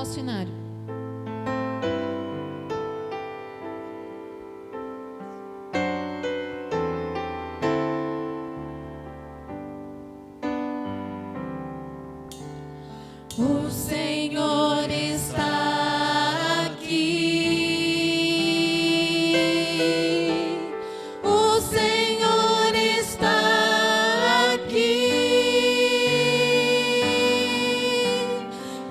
nosso inário. O Senhor está aqui. O Senhor está aqui.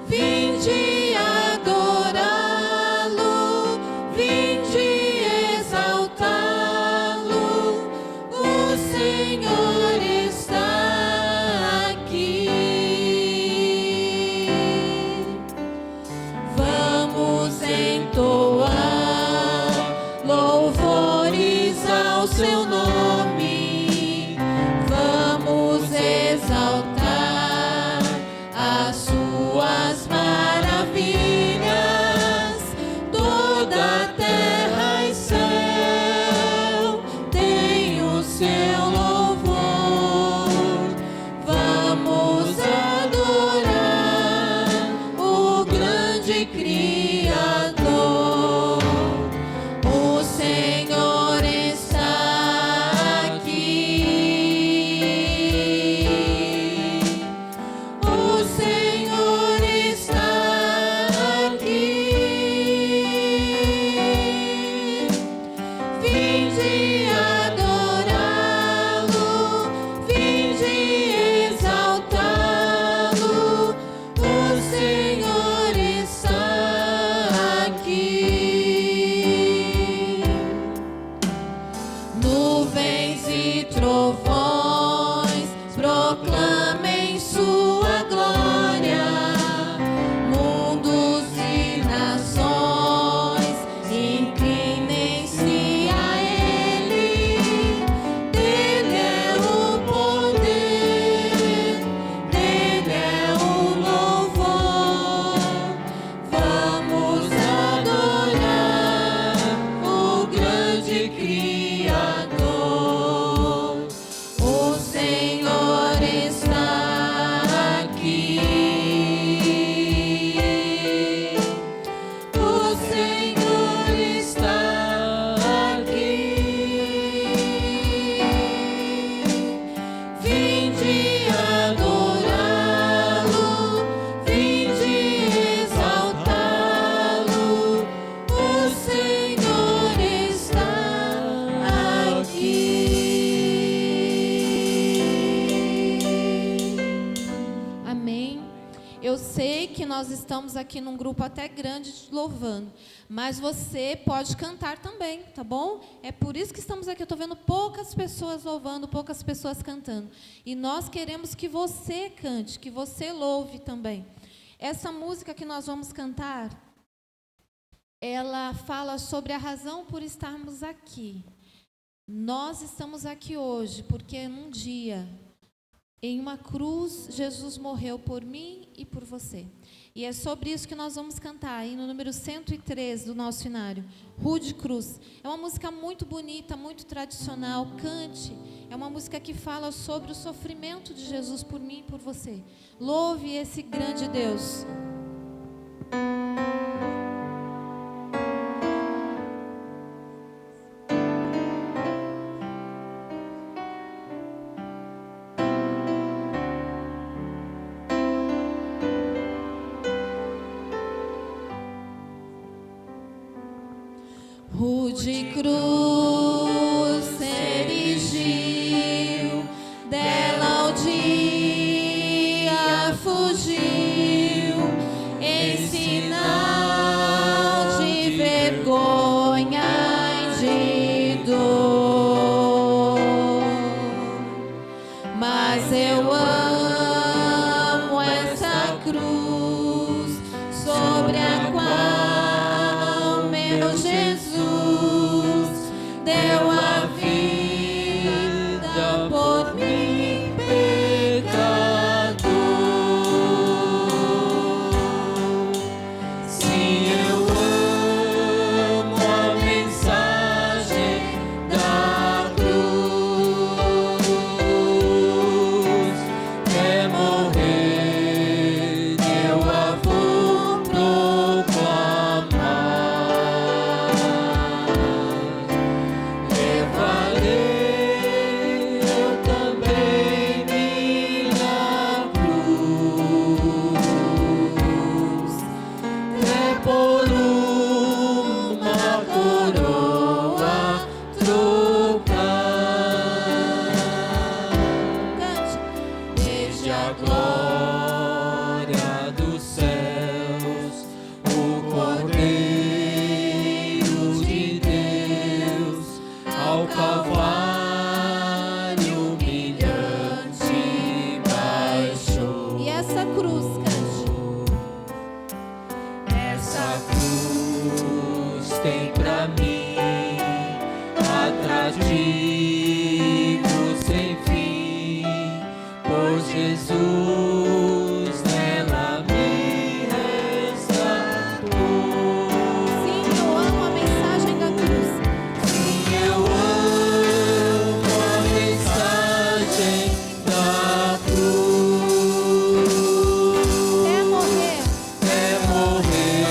Vinde adorá-lo, vinde exaltá-lo. O Senhor está aqui. Vamos entoar louvores ao seu nome. Vamos exaltar as suas maravilhas. Toda a terra e céu tem o seu louvor. Vamos adorar o grande Criador. O Senhor está aqui. O Senhor está aqui. Vinde adorá-lo, vinde exaltá-lo. O Senhor está aqui. Nuvens e trovões proclamem sua glória. Mundos e nações inclinem-se a ele. Dele é o poder, dele é o louvor. Vamos adorar o grande Criador. O Senhor está aqui. O Senhor está aqui. Vinde adorá-lo, vinde exaltá-lo. O Senhor está aqui. Amém. Eu sei que nós estamos aqui num grupo até grande louvando, mas você pode cantar também, tá bom? É por isso que estamos aqui. Eu estou vendo poucas pessoas louvando, poucas pessoas cantando. E nós queremos que você cante, que você louve também. Essa música que nós vamos cantar, ela fala sobre a razão por estarmos aqui. Nós estamos aqui hoje porque num dia, em uma cruz, Jesus morreu por mim e por você. E é sobre isso que nós vamos cantar, aí no número 103 do nosso inário, Rude Cruz. É uma música muito bonita, muito tradicional, cante. É uma música que fala sobre o sofrimento de Jesus por mim e por você. Louve esse grande Deus. Rude cruz se erigiu, dela o dia fugiu, em sinal de vergonha e de dor. Mas eu amo essa cruz, sobre a qual meu Jesus deu a vida por mim, pecador. Sim, eu amo a mensagem da cruz, é morrer de tem pra mim atrativo sem fim, por Jesus nela me resgatou. Sim, eu amo a mensagem da cruz. Sim, eu amo a mensagem da cruz. É morrer. É morrer,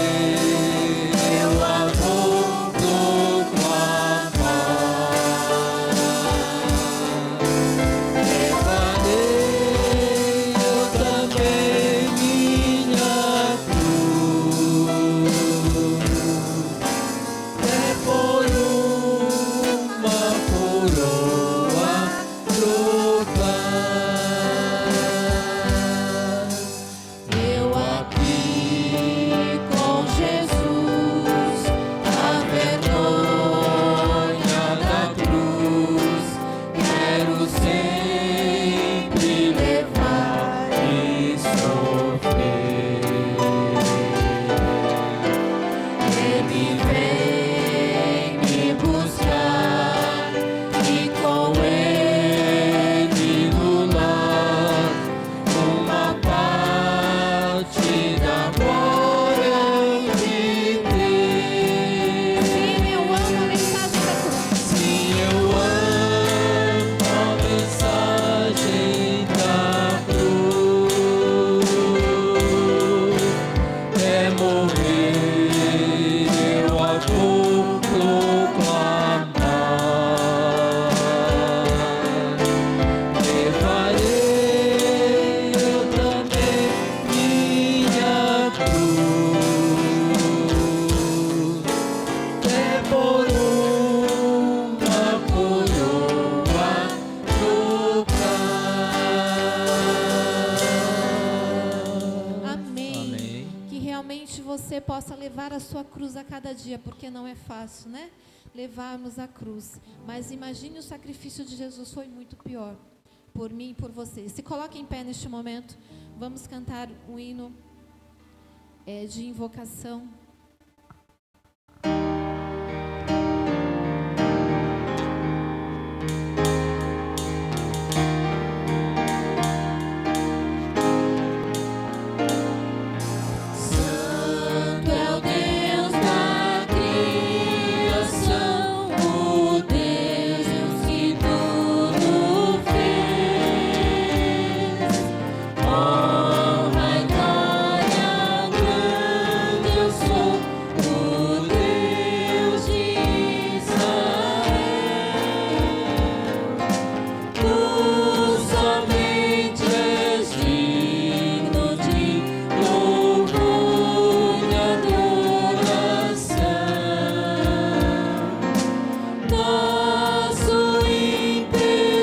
eu a vou proclamar. Levarei eu também minha cruz, é por uma coroa trocar. Eu aqui com Jesus, a vergonha da cruz, quero sempre levar e sofrer. Ele vem me buscar e com ele no lar uma parte da glória de Deus. Sim, eu amo a mensagem da cruz. Sim, eu amo a mensagem da cruz. É morrer, eu a vou proclamar. Levarei eu também minha cruz, é por uma coroa trocar. Amém. Que realmente você possa levar a sua cruz a cada dia, porque não é fácil, né? Levarmos a cruz. Mas imagine o sacrifício de Jesus foi muito pior. Por mim e por você. Se coloque em pé neste momento. Vamos cantar um hino de invocação. Santo é o Deus da criação, o Deus que tudo fez. Honra e glória, grande eu sou, o Deus de Israel. Tu somente és digno de louvor e adoração. Nosso imperfeito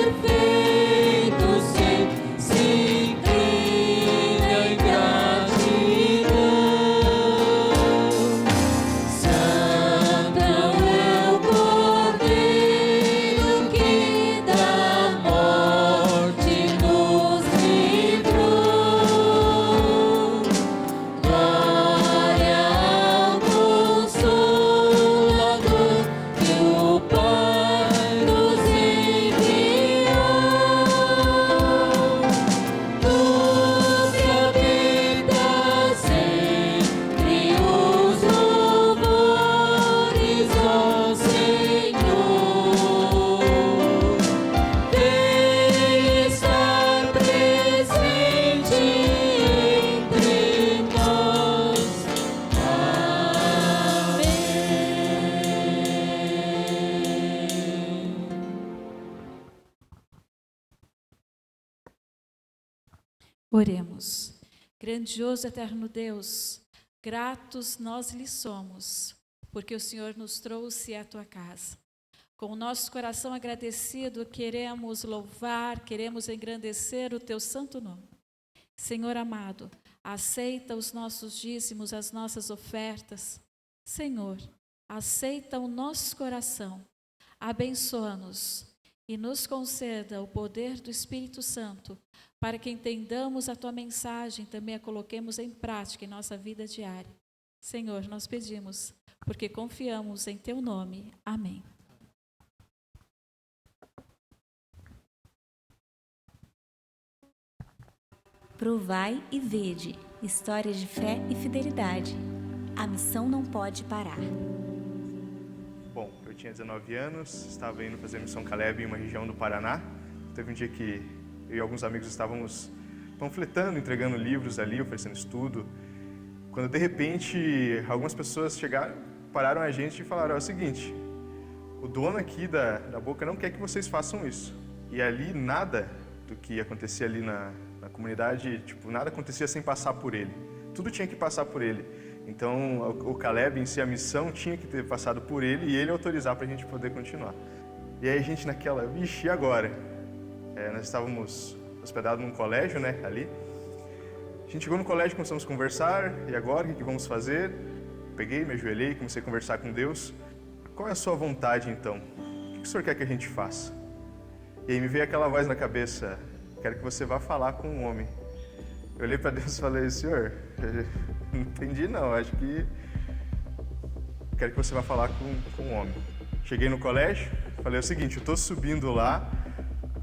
ser se inclina em gratidão. Santo é o Cordeiro que da morte nos livrou. Glória ao Consolador que o Pai nos enviou. Tu que habitas entre os louvores, ó Senhor, vem estar presente entre nós. Amém. Oremos. Grandioso eterno Deus, gratos nós lhe somos, porque o Senhor nos trouxe à tua casa. Com o nosso coração agradecido, queremos louvar, queremos engrandecer o teu santo nome. Senhor amado, aceita os nossos dízimos, as nossas ofertas. Senhor, aceita o nosso coração, abençoa-nos e nos conceda o poder do Espírito Santo para que entendamos a tua mensagem, também a coloquemos em prática em nossa vida diária. Senhor, nós pedimos, porque confiamos em Teu nome. Amém. Provai e vede, história de fé e fidelidade. A missão não pode parar. Bom, eu tinha 19 anos, estava indo fazer missão Caleb em uma região do Paraná. Teve um dia que eu e alguns amigos estávamos panfletando, entregando livros ali, oferecendo estudo, quando de repente algumas pessoas chegaram, pararam a gente e falaram: é o seguinte, o dono aqui da boca não quer que vocês façam isso. E ali nada do que acontecia ali na comunidade, nada acontecia sem passar por ele. Tudo tinha que passar por ele. Então, o Caleb em si, a missão tinha que ter passado por ele e ele autorizar para a gente poder continuar. E aí a gente naquela, vixe, e agora? Nós estávamos hospedados num colégio, né, ali. A gente chegou no colégio, começamos a conversar, e agora, o que vamos fazer? Peguei, me ajoelhei, comecei a conversar com Deus. Qual é a sua vontade, então? O que o Senhor quer que a gente faça? E aí me veio aquela voz na cabeça: quero que você vá falar com um homem. Eu olhei para Deus e falei: Senhor, não entendi não, acho que quero que você vá falar com um homem. Cheguei no colégio, falei o seguinte: eu estou subindo lá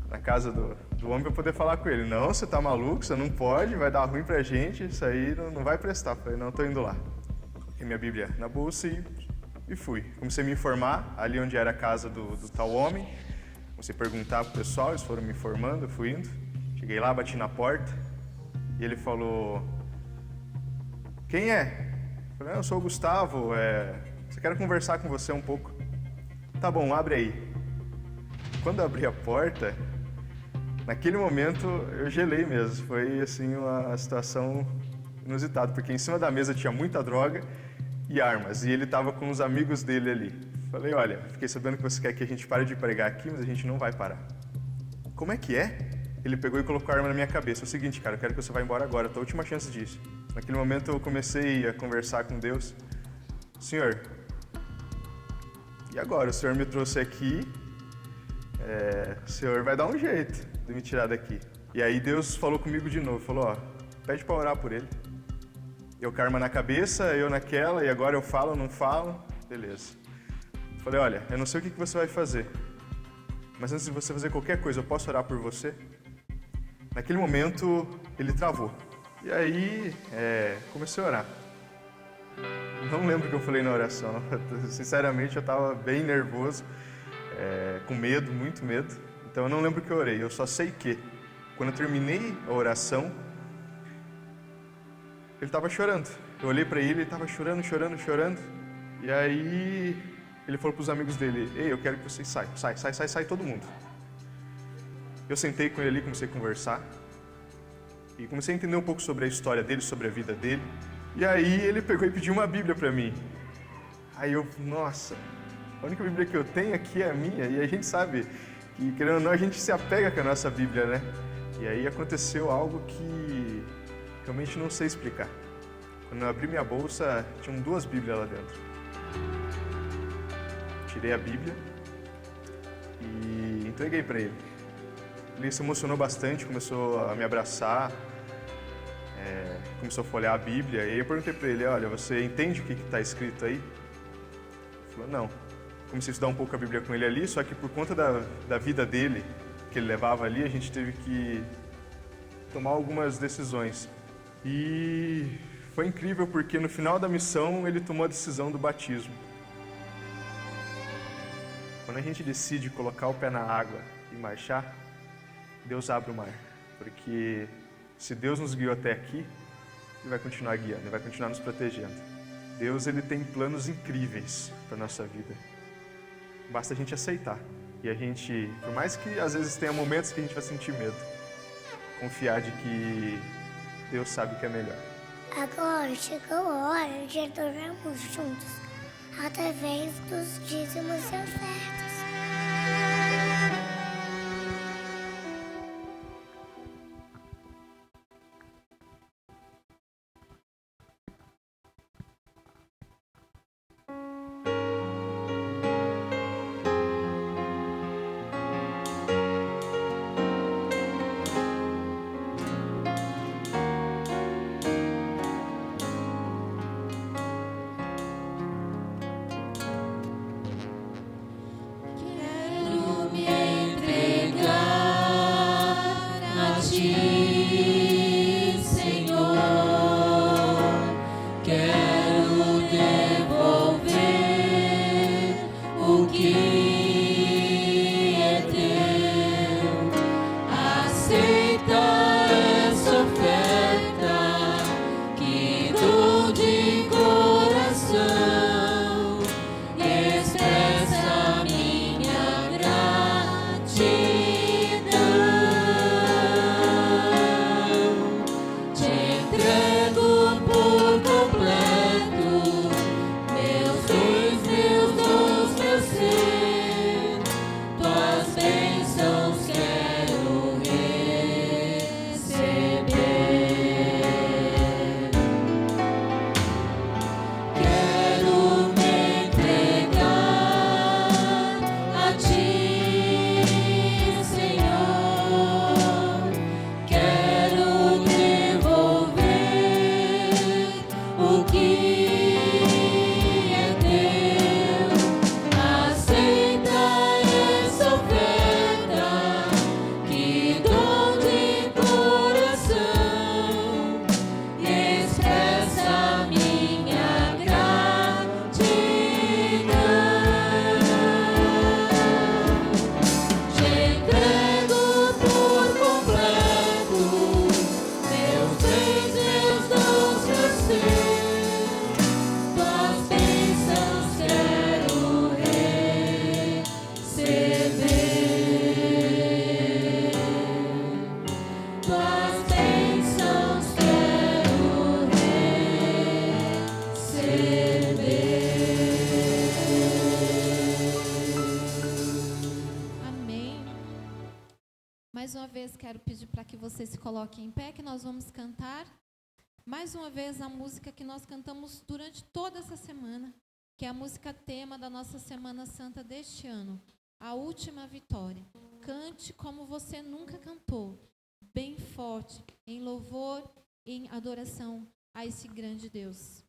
na casa do homem para poder falar com ele. Não, você está maluco, você não pode, vai dar ruim pra gente, isso aí não vai prestar. Falei: não, estou indo lá. Coloquei minha Bíblia na bolsa e fui. Comecei a me informar ali onde era a casa do tal homem. Comecei a perguntar pro pessoal, eles foram me informando, eu fui indo. Cheguei lá, bati na porta e ele falou: quem é? Eu falei: eu sou o Gustavo, eu quero conversar com você um pouco. Tá bom, abre aí. Quando eu abri a porta, naquele momento eu gelei mesmo. Foi assim uma situação inusitada, porque em cima da mesa tinha muita droga e armas, e ele estava com os amigos dele ali. Falei: olha, fiquei sabendo que você quer que a gente pare de pregar aqui, mas a gente não vai parar. Como é que é? Ele pegou e colocou a arma na minha cabeça. É o seguinte, cara, eu quero que você vá embora agora, é a tua última chance disso. Naquele momento eu comecei a conversar com Deus. Senhor, e agora? O Senhor me trouxe aqui, o Senhor vai dar um jeito de me tirar daqui. E aí Deus falou comigo de novo, falou: ó, pede para orar por ele. Eu com a arma na cabeça, eu naquela, e agora eu falo ou não falo? Beleza. Falei: olha, eu não sei o que você vai fazer, mas antes de você fazer qualquer coisa, eu posso orar por você? Naquele momento, ele travou. E aí, comecei a orar. Não lembro o que eu falei na oração. Sinceramente, eu estava bem nervoso, com medo, muito medo. Então, eu não lembro o que eu orei. Eu só sei que, quando eu terminei a oração, ele estava chorando. Eu olhei para ele estava chorando. E aí, ele falou para os amigos dele: ei, eu quero que vocês saiam. Sai todo mundo. Eu sentei com ele ali, comecei a conversar. E comecei a entender um pouco sobre a história dele, sobre a vida dele. E aí ele pegou e pediu uma Bíblia para mim. Aí eu, nossa, a única Bíblia que eu tenho aqui é a minha. E a gente sabe que, querendo ou não, a gente se apega com a nossa Bíblia, né? E aí aconteceu algo que realmente não sei explicar. Quando eu abri minha bolsa, tinham 2 Bíblias lá dentro. Tirei a Bíblia e entreguei para ele. Ele se emocionou bastante, começou a me abraçar, começou a folhear a Bíblia. E aí eu perguntei para ele: olha, você entende o que está escrito aí? Ele falou: não. Comecei a estudar um pouco a Bíblia com ele ali, só que por conta da vida dele, que ele levava ali, a gente teve que tomar algumas decisões. E foi incrível porque no final da missão ele tomou a decisão do batismo. Quando a gente decide colocar o pé na água e marchar, Deus abre o mar, porque se Deus nos guiou até aqui, Ele vai continuar guiando, Ele vai continuar nos protegendo. Deus, Ele tem planos incríveis para a nossa vida. Basta a gente aceitar. E a gente, por mais que às vezes tenha momentos que a gente vai sentir medo, confiar de que Deus sabe o que é melhor. Agora chegou a hora de adorarmos juntos, através dos dízimos e ofertas. vez, quero pedir para que você se coloque em pé, que nós vamos cantar mais uma vez a música que nós cantamos durante toda essa semana, que é a música tema da nossa Semana Santa deste ano, A Última Vitória. Cante como você nunca cantou, bem forte, em louvor e em adoração a esse grande Deus.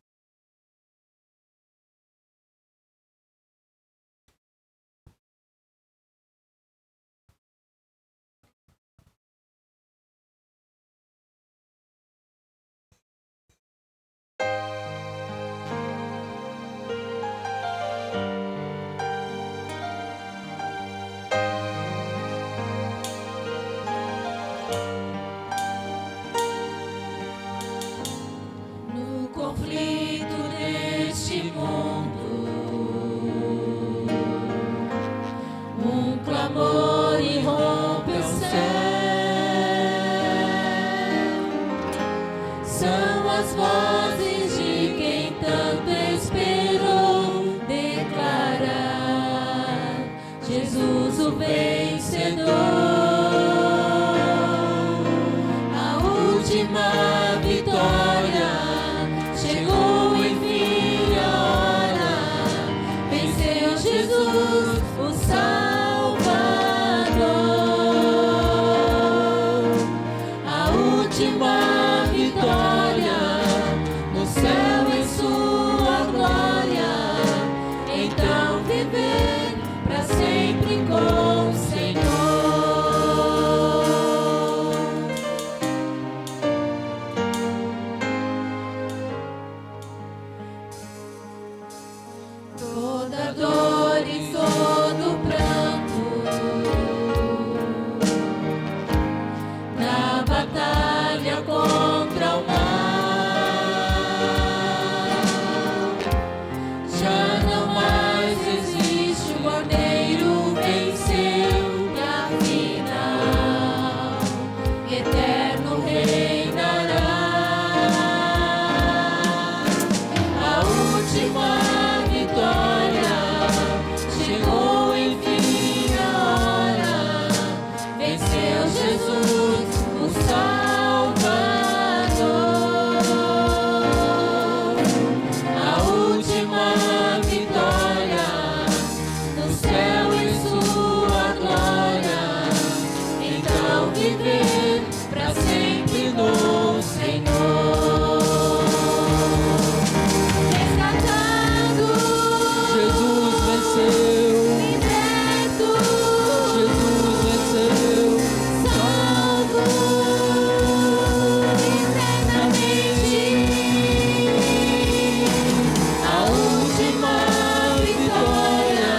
No conflito deste mundo, um clamor irrompe o céu. São as vozes de quem tanto esperou declarar Jesus o vencedor. A última vitória chegou, enfim, a hora. Venceu Jesus, o Salvador. A última vitória no céu em sua glória. Então viver para sempre com o Senhor. Toda dor e todo pranto na batalha contra o mal, já não mais existe. O Cordeiro venceu e afinal eterno reinará. A última vitória chegou, enfim, a hora. Venceu Jesus, o Salvador. A última vitória no céu em sua glória. Então viver para sempre no Senhor. Resgatado, Jesus venceu, liberto, Jesus venceu, salvo eternamente. A última vitória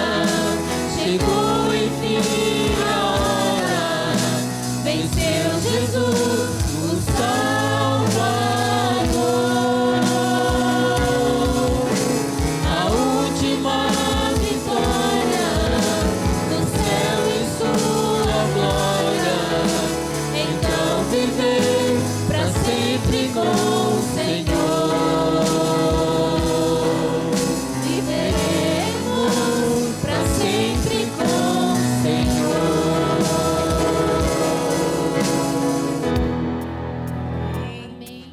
chegou, enfim, a hora. Venceu Jesus, o Salvador. A última vitória no céu em sua glória. Então viver para sempre com o Senhor. Viveremos para sempre com o Senhor. Amém.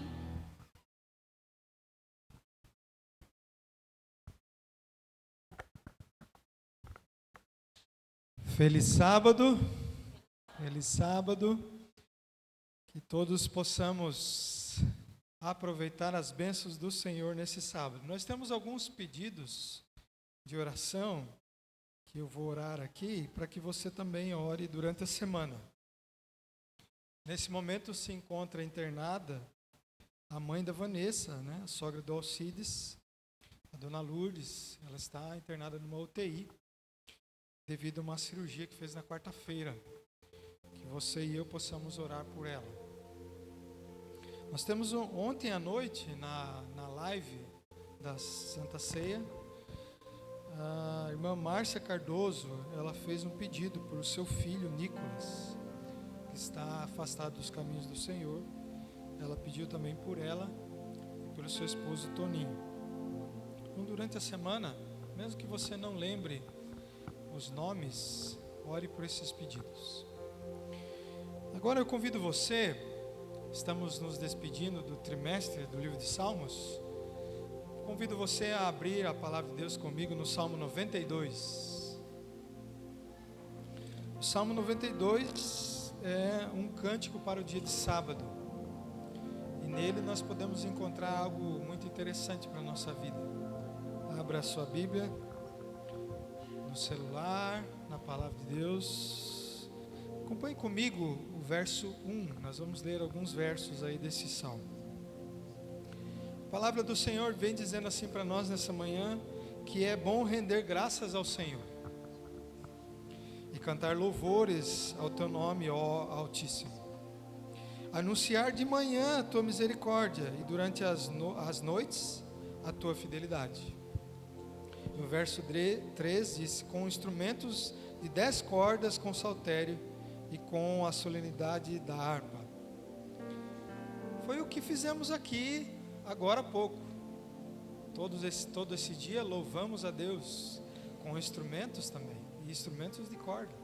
Feliz sábado, feliz sábado, que todos possamos aproveitar as bênçãos do Senhor nesse sábado. Nós temos alguns pedidos de oração que eu vou orar aqui para que você também ore durante a semana. Nesse momento se encontra internada a mãe da Vanessa, né, a sogra do Alcides, a dona Lourdes. Ela está internada numa UTI. Devido a uma cirurgia que fez na quarta-feira, que você e eu possamos orar por ela. Nós temos ontem à noite, na live da Santa Ceia, a irmã Márcia Cardoso, ela fez um pedido por seu filho Nicolas, que está afastado dos caminhos do Senhor. Ela pediu também por ela e pelo seu esposo Toninho. Então, durante a semana, mesmo que você não lembre os nomes, ore por esses pedidos. Agora eu convido você, estamos nos despedindo do trimestre do livro de Salmos. Convido você a abrir a palavra de Deus comigo no Salmo 92. O Salmo 92 é um cântico para o dia de sábado. E nele nós podemos encontrar algo muito interessante para a nossa vida. Abra a sua Bíblia, no celular, na palavra de Deus. Acompanhe comigo o verso 1. Nós vamos ler alguns versos aí desse salmo. A palavra do Senhor vem dizendo assim para nós nessa manhã, que é bom render graças ao Senhor e cantar louvores ao teu nome, ó Altíssimo. Anunciar de manhã a tua misericórdia e durante as noites a tua fidelidade. No verso 3 diz, com instrumentos de 10 cordas, com saltério e com a solenidade da harpa. Foi o que fizemos aqui agora há pouco. Todo esse dia louvamos a Deus com instrumentos também, e instrumentos de corda.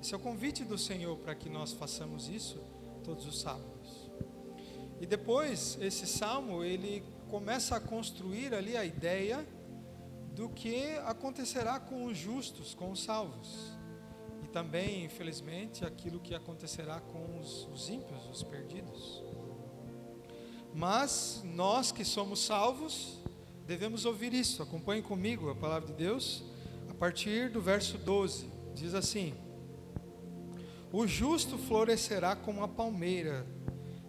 Esse é o convite do Senhor para que nós façamos isso todos os sábados. E depois, esse salmo, ele começa a construir ali a ideia do que acontecerá com os justos, com os salvos. E também, infelizmente, aquilo que acontecerá com os ímpios, os perdidos. Mas nós que somos salvos, devemos ouvir isso. Acompanhe comigo a palavra de Deus, a partir do verso 12. Diz assim: o justo florescerá como a palmeira,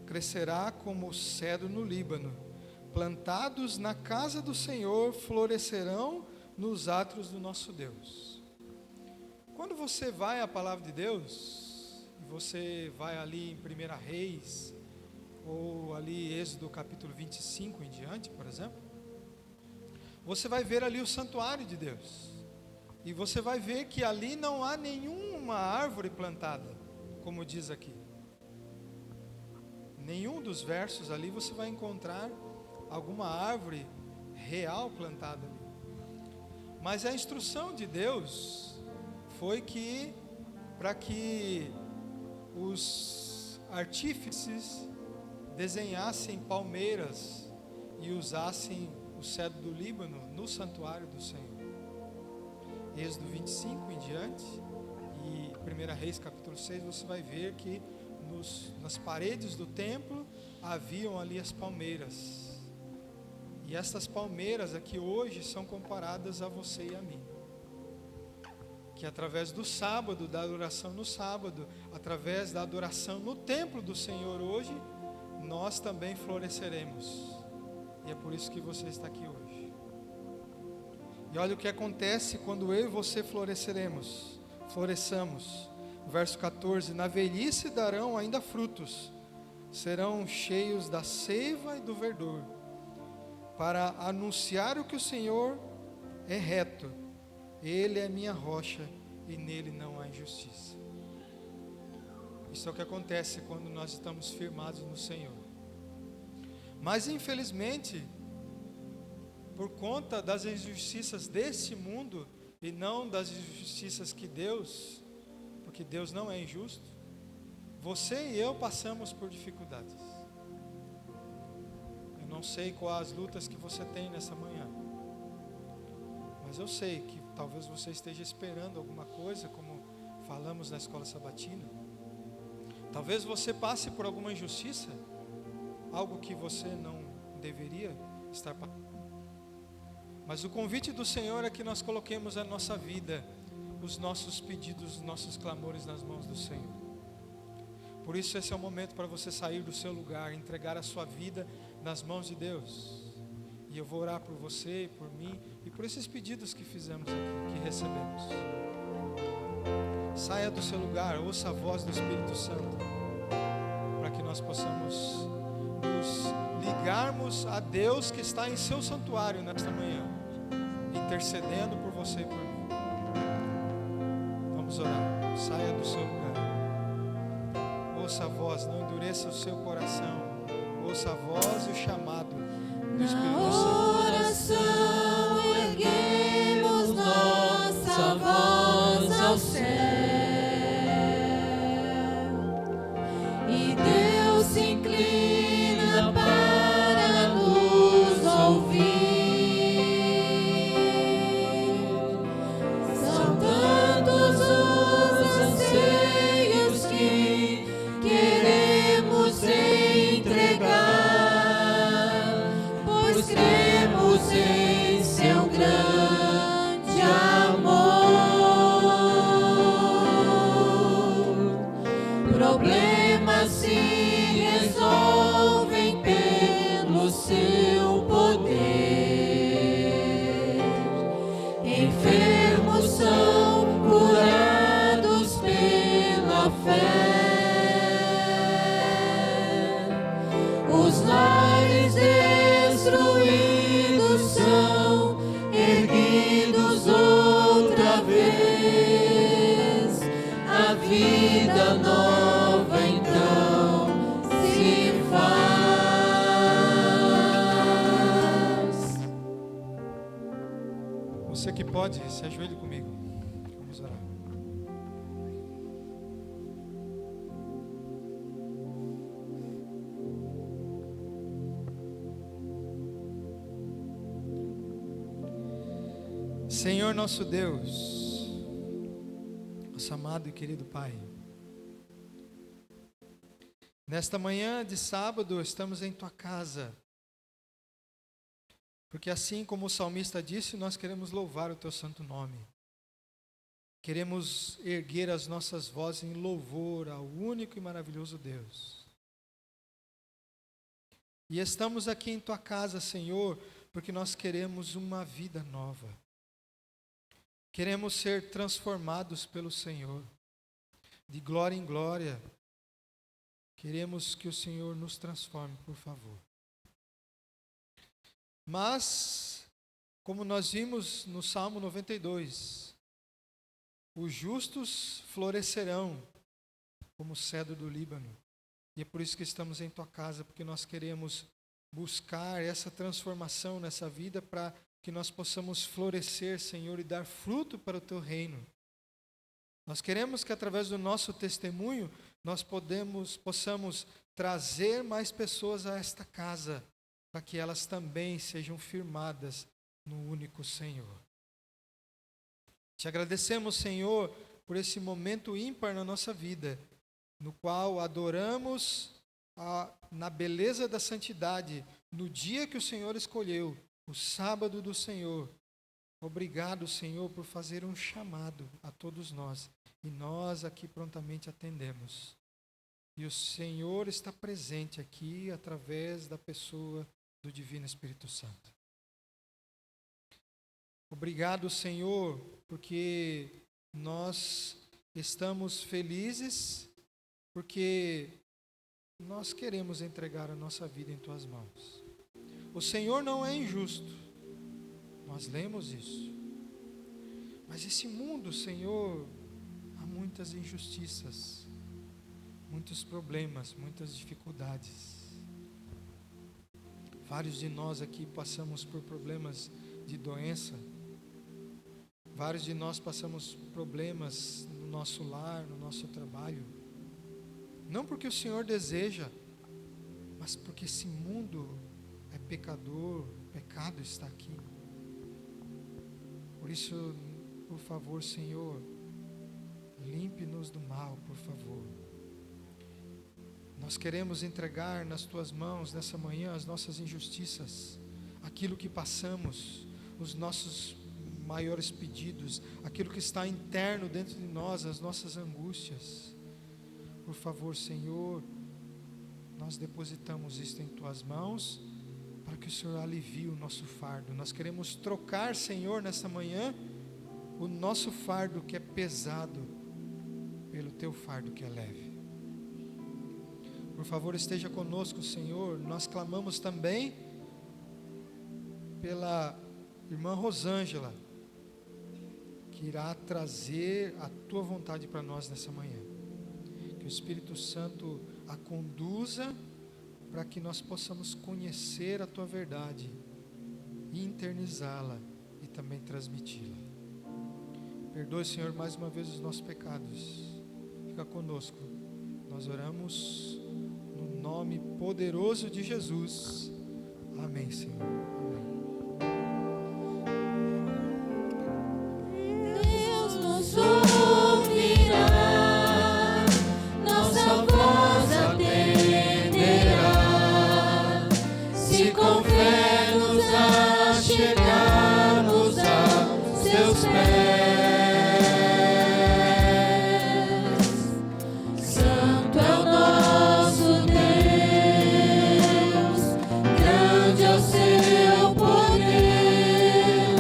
crescerá como o cedro no Líbano. Plantados na casa do Senhor, florescerão nos átrios do nosso Deus. Quando você vai à palavra de Deus, e você vai ali em 1 Reis, ou ali Êxodo capítulo 25 em diante, por exemplo, você vai ver ali o santuário de Deus, e você vai ver que ali não há nenhuma árvore plantada, como diz aqui. Nenhum dos versos ali você vai encontrar alguma árvore real plantada ali. Mas a instrução de Deus foi que, para que os artífices desenhassem palmeiras e usassem o cedro do Líbano no santuário do Senhor. Êxodo 25 em diante e 1 Reis capítulo 6, você vai ver que nas paredes do templo haviam ali as palmeiras. E essas palmeiras aqui hoje são comparadas a você e a mim. Que através do sábado, da adoração no sábado, através da adoração no templo do Senhor hoje, nós também floresceremos. E é por isso que você está aqui hoje. E olha o que acontece quando eu e você floresçamos. Verso 14: na velhice darão ainda frutos, serão cheios da seiva e do verdor, para anunciar o que o Senhor é reto. Ele é minha rocha e nele não há injustiça. Isso é o que acontece quando nós estamos firmados no Senhor. Mas infelizmente, por conta das injustiças desse mundo e não das injustiças que Deus, porque Deus não é injusto, você e eu passamos por dificuldades. Eu não sei quais as lutas que você tem nessa manhã, mas eu sei que talvez você esteja esperando alguma coisa, como falamos na escola sabatina. Talvez você passe por alguma injustiça, algo que você não deveria estar passando. Mas o convite do Senhor é que nós coloquemos a nossa vida, os nossos pedidos, os nossos clamores nas mãos do Senhor. Por isso esse é o momento para você sair do seu lugar, entregar a sua vida nas mãos de Deus. E eu vou orar por você, por mim e por esses pedidos que fizemos aqui, que recebemos. Saia do seu lugar, ouça a voz do Espírito Santo, para que nós possamos nos ligarmos a Deus que está em seu santuário nesta manhã, intercedendo por você e por mim. Vamos orar. Saia do seu lugar, ouça a voz, não endureça o seu coração, ouça a voz e o chamado do Espírito Santo. Oração, erguemos nossa voz ao céu. pois cremos em seu grande amor. Problemas se resolvem pelo seu poder. Enfermos são curados pela fé. Os lares destruídos são erguidos outra vez. A vida nova então se faz. Você que pode, se ajoelhe comigo. Vamos orar. Senhor nosso Deus, nosso amado e querido Pai, nesta manhã de sábado estamos em Tua casa, porque assim como o salmista disse, nós queremos louvar o Teu santo nome. Queremos erguer as nossas vozes em louvor ao único e maravilhoso Deus. E estamos aqui em Tua casa, Senhor, porque nós queremos uma vida nova. Queremos ser transformados pelo Senhor, de glória em glória. Queremos que o Senhor nos transforme, por favor. Mas, como nós vimos no Salmo 92, os justos florescerão como o cedro do Líbano. E é por isso que estamos em Tua casa, porque nós queremos buscar essa transformação nessa vida para que nós possamos florescer, Senhor, e dar fruto para o Teu reino. Nós queremos que através do nosso testemunho, nós possamos trazer mais pessoas a esta casa, para que elas também sejam firmadas no único Senhor. Te agradecemos, Senhor, por esse momento ímpar na nossa vida, no qual adoramos na beleza da santidade, no dia que o Senhor escolheu, o sábado do Senhor. Obrigado, Senhor, por fazer um chamado a todos nós. E nós aqui prontamente atendemos. E o Senhor está presente aqui através da pessoa do Divino Espírito Santo. Obrigado, Senhor, porque nós estamos felizes, porque nós queremos entregar a nossa vida em Tuas mãos. O Senhor não é injusto, nós lemos isso. Mas esse mundo, Senhor, há muitas injustiças, muitos problemas, muitas dificuldades. Vários de nós aqui passamos por problemas de doença. Vários de nós passamos problemas no nosso lar, no nosso trabalho. Não porque o Senhor deseja, mas porque esse mundo é pecador, o pecado está aqui. Por isso, por favor, Senhor, limpe-nos do mal, por favor. Nós queremos entregar nas Tuas mãos, nessa manhã, as nossas injustiças, aquilo que passamos, os nossos maiores pedidos, aquilo que está interno dentro de nós, as nossas angústias. Por favor, Senhor, nós depositamos isto em Tuas mãos, para que o Senhor alivie o nosso fardo. Nós queremos trocar, Senhor, nessa manhã, o nosso fardo que é pesado, pelo Teu fardo que é leve. Por favor, esteja conosco, Senhor. Nós clamamos também pela irmã Rosângela, que irá trazer a Tua vontade para nós nessa manhã. Que o Espírito Santo a conduza para que nós possamos conhecer a Tua verdade, internizá-la e também transmiti-la. Perdoe, Senhor, mais uma vez os nossos pecados. Fica conosco. Nós oramos no nome poderoso de Jesus. Amém, Senhor. Amém. Deus nos ouvirá, nossa voz atenderá, se com fé nos chegarmos a seus pés. Santo é o nosso Deus, grande é o seu poder,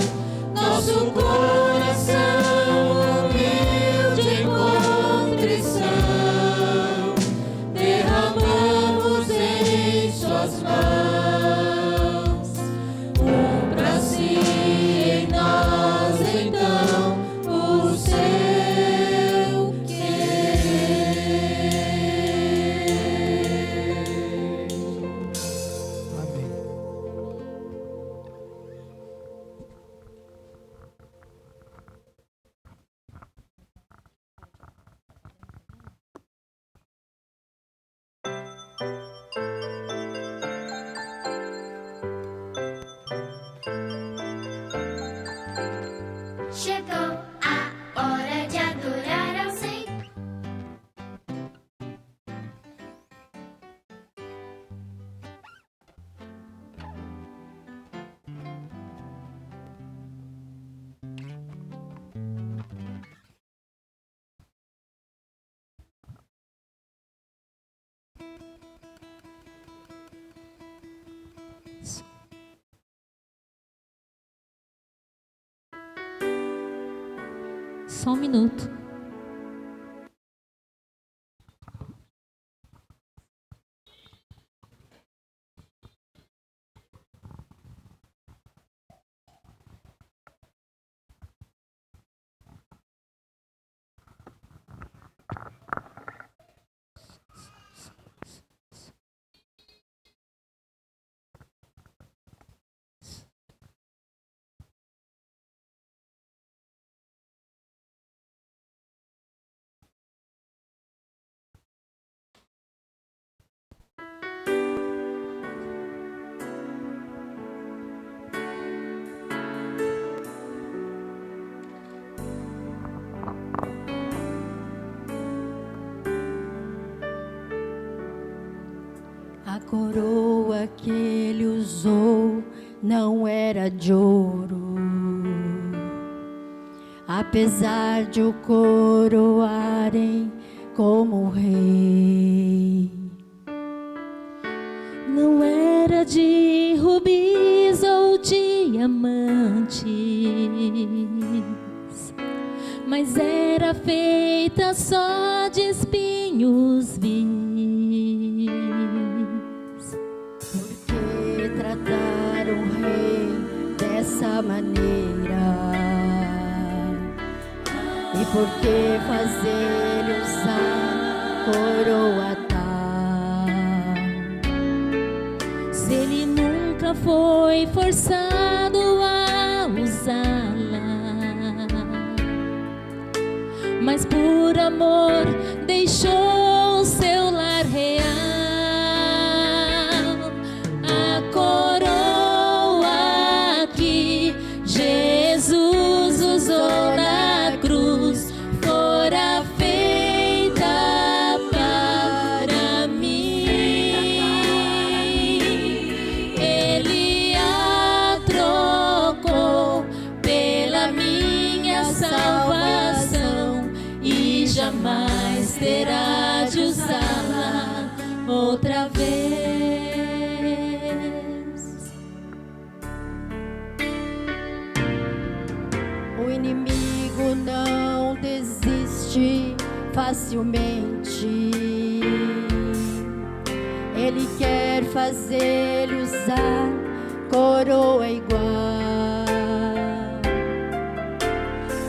nosso coração humilde em contrição, derramamos em suas mãos. Cumpra se em nós então o seu querer. Amém. Chegou a hora de adorar ao Senhor. Só um minuto. A coroa que ele usou não era de ouro, apesar de o coroarem como rei. Não era de rubis ou diamantes, mas era feita só de espinhos vis. Porque tratar o rei dessa maneira, e por que fazer-lhe usar coroa tal, se ele nunca foi forçado a usá-la, mas por amor deixou seu lar real. A coroa que Jesus usou na cruz fora feita para mim. Ele a trocou pela minha salvação e jamais terá de usá-la outra vez. O inimigo não desiste facilmente. Ele quer fazer-lhe usar coroa igual.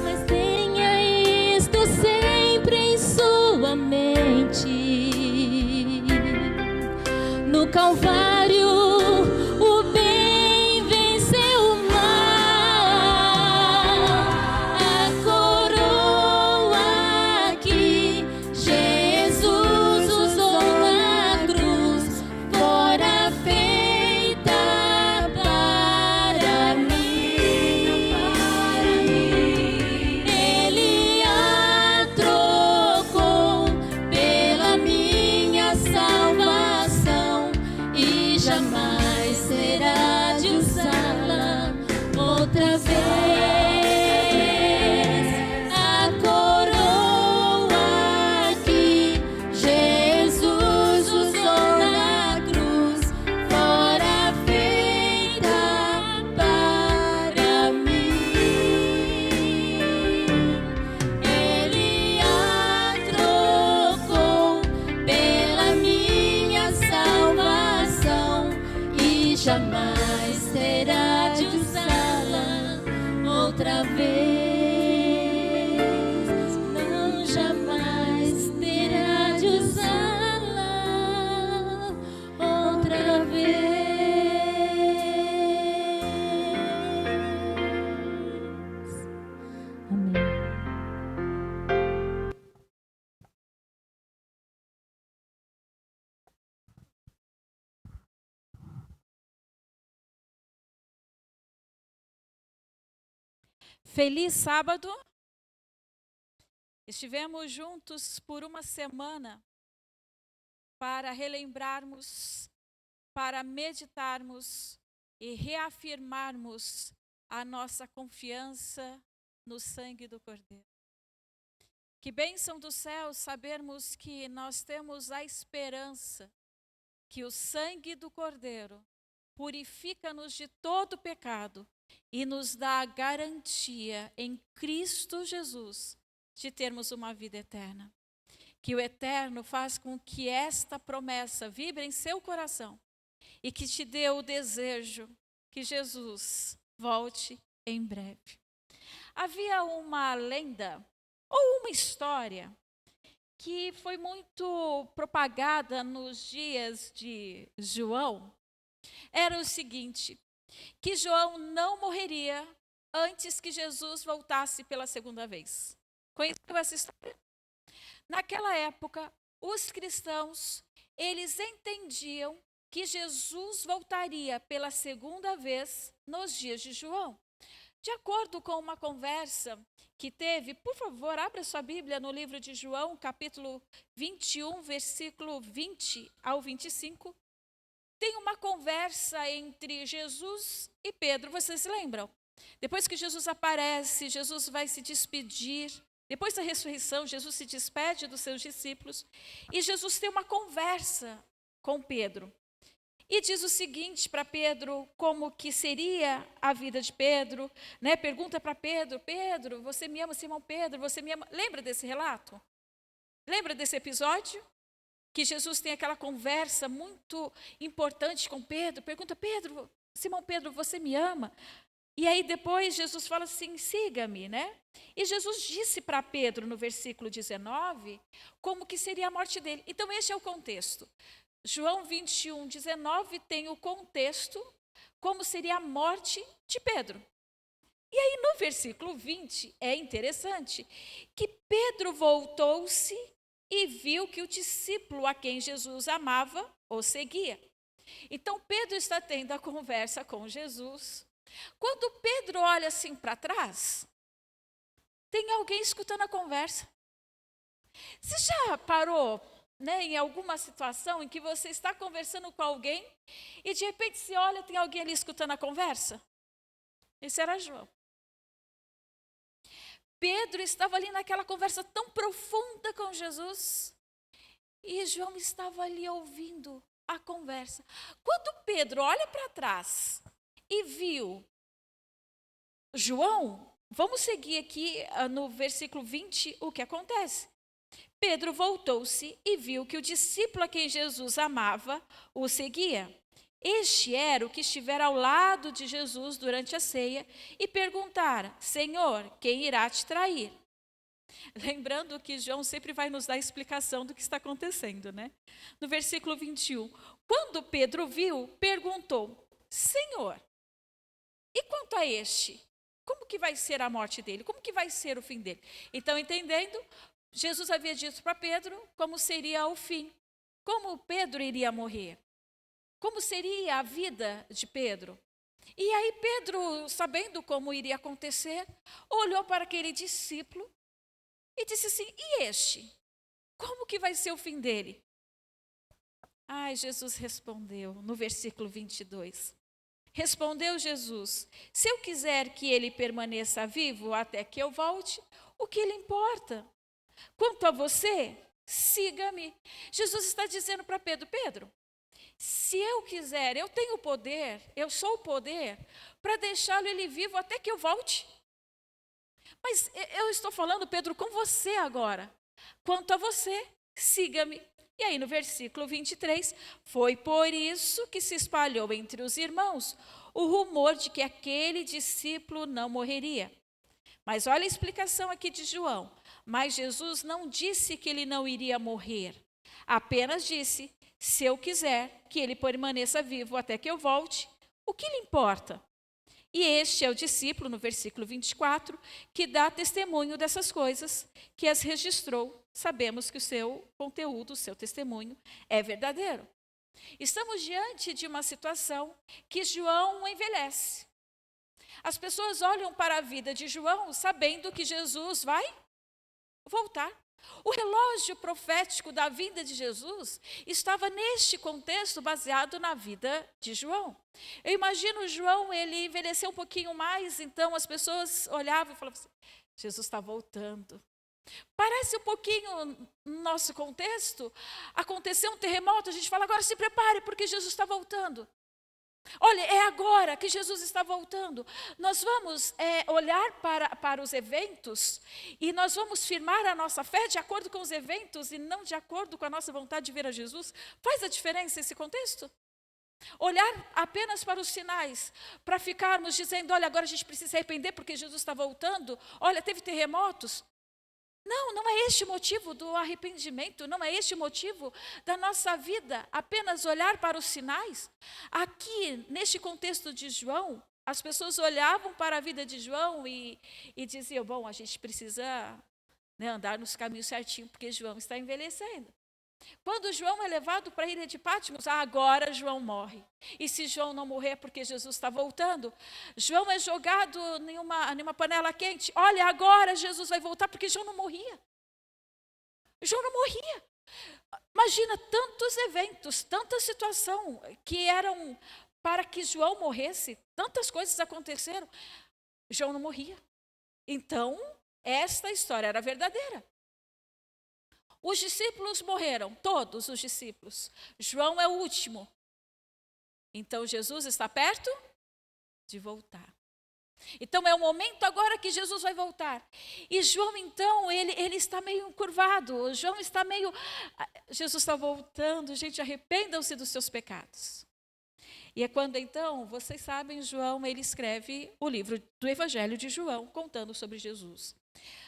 Mas tenha isto sempre em sua mente. No Calvário, o bem venceu o mal. A coroa que Jesus usou na cruz fora feita para mim. outra vez a coroa que Jesus usou na cruz fora feita para mim. Ele a trocou pela minha salvação e jamais terá de usá-la outra vez. Não, jamais terá de usá-la outra vez. Amém. Feliz sábado. Estivemos juntos por uma semana para relembrarmos, para meditarmos e reafirmarmos a nossa confiança no sangue do Cordeiro. Que bênção do céu sabermos que nós temos a esperança que o sangue do Cordeiro purifica-nos de todo pecado e nos dá a garantia em Cristo Jesus de termos uma vida eterna. Que o eterno faz com que esta promessa vibre em seu coração e que te dê o desejo que Jesus volte em breve. Havia uma lenda ou uma história que foi muito propagada nos dias de João. Era o seguinte: que João não morreria antes que Jesus voltasse pela segunda vez. Conheceu essa história? Naquela época, os cristãos, eles entendiam que Jesus voltaria pela segunda vez nos dias de João. De acordo com uma conversa que teve, por favor, abra sua Bíblia no livro de João, capítulo 21, versículo 20 ao 25. Tem uma conversa entre Jesus e Pedro, vocês se lembram? Depois que Jesus aparece, Jesus vai se despedir. Depois da ressurreição, Jesus se despede dos seus discípulos. E Jesus tem uma conversa com Pedro. E diz o seguinte para Pedro, como que seria a vida de Pedro, né? Pergunta para Pedro: Pedro, você me ama, Simão Pedro, você me ama? Lembra desse relato? Lembra desse episódio? Que Jesus tem aquela conversa muito importante com Pedro, pergunta: Pedro, Simão Pedro, você me ama? E aí depois Jesus fala assim: siga-me, né? E Jesus disse para Pedro no versículo 19, como que seria a morte dele. Então este é o contexto. João 21, 19 tem o contexto, como seria a morte de Pedro. E aí no versículo 20 é interessante, que Pedro voltou-se e viu que o discípulo a quem Jesus amava o seguia. Então Pedro está tendo a conversa com Jesus. Quando Pedro olha assim para trás, tem alguém escutando a conversa. Você já parou, né, em alguma situação em que você está conversando com alguém e de repente você olha, tem alguém ali escutando a conversa? Esse era João. Pedro estava ali naquela conversa tão profunda com Jesus e João estava ali ouvindo a conversa. Quando Pedro olha para trás e viu João, vamos seguir aqui no versículo 20 o que acontece. Pedro voltou-se e viu que o discípulo a quem Jesus amava o seguia. Este era o que estivera ao lado de Jesus durante a ceia e perguntara: Senhor, quem irá te trair? Lembrando que João sempre vai nos dar a explicação do que está acontecendo, né? No versículo 21, quando Pedro viu, perguntou: Senhor, e quanto a este? Como que vai ser a morte dele? Como que vai ser o fim dele? Então, entendendo, Jesus havia dito para Pedro como seria o fim. Como Pedro iria morrer. Como seria a vida de Pedro? E aí Pedro, sabendo como iria acontecer, olhou para aquele discípulo e disse assim: e este? Como que vai ser o fim dele? Ai, Jesus respondeu no versículo 22. Respondeu Jesus: se eu quiser que ele permaneça vivo até que eu volte, o que lhe importa? Quanto a você, siga-me. Jesus está dizendo para Pedro: Pedro, se eu quiser, eu tenho o poder, eu sou o poder para deixá-lo ele vivo até que eu volte. Mas eu estou falando, Pedro, com você agora. Quanto a você, siga-me. E aí no versículo 23, foi por isso que se espalhou entre os irmãos o rumor de que aquele discípulo não morreria. Mas olha a explicação aqui de João. Mas Jesus não disse que ele não iria morrer. Apenas disse: se eu quiser que ele permaneça vivo até que eu volte, o que lhe importa? E este é o discípulo, no versículo 24, que dá testemunho dessas coisas, que as registrou. Sabemos que o seu conteúdo, o seu testemunho, é verdadeiro. Estamos diante de uma situação que João envelhece. As pessoas olham para a vida de João sabendo que Jesus vai voltar. O relógio profético da vinda de Jesus estava neste contexto baseado na vida de João. Eu imagino João, ele envelheceu um pouquinho mais, então as pessoas olhavam e falavam assim: Jesus está voltando. Parece um pouquinho no nosso contexto. Aconteceu um terremoto, a gente fala: agora se prepare porque Jesus está voltando. Olha, é agora que Jesus está voltando. Nós vamos olhar para os eventos e nós vamos firmar a nossa fé de acordo com os eventos e não de acordo com a nossa vontade de ver a Jesus. Faz a diferença esse contexto? Olhar apenas para os sinais, para ficarmos dizendo: olha, agora a gente precisa se arrepender porque Jesus está voltando. Olha, teve terremotos. Não é este o motivo do arrependimento, não é este o motivo da nossa vida, apenas olhar para os sinais. Aqui, neste contexto de João, as pessoas olhavam para a vida de João e diziam: bom, a gente precisa andar nos caminhos certinhos, porque João está envelhecendo. Quando João é levado para a ilha de Patmos, agora João morre. E se João não morrer porque Jesus está voltando, João é jogado em uma panela quente. Olha, agora Jesus vai voltar porque João não morria. João não morria. Imagina tantos eventos, tanta situação que eram para que João morresse. Tantas coisas aconteceram. João não morria. Então, esta história era verdadeira. Os discípulos morreram, todos os discípulos. João é o último. Então Jesus está perto de voltar. Então é o momento agora que Jesus vai voltar. E João então, ele está meio encurvado. João está meio... Jesus está voltando, gente, arrependam-se dos seus pecados. E é quando então, vocês sabem, João, ele escreve o livro do Evangelho de João, contando sobre Jesus.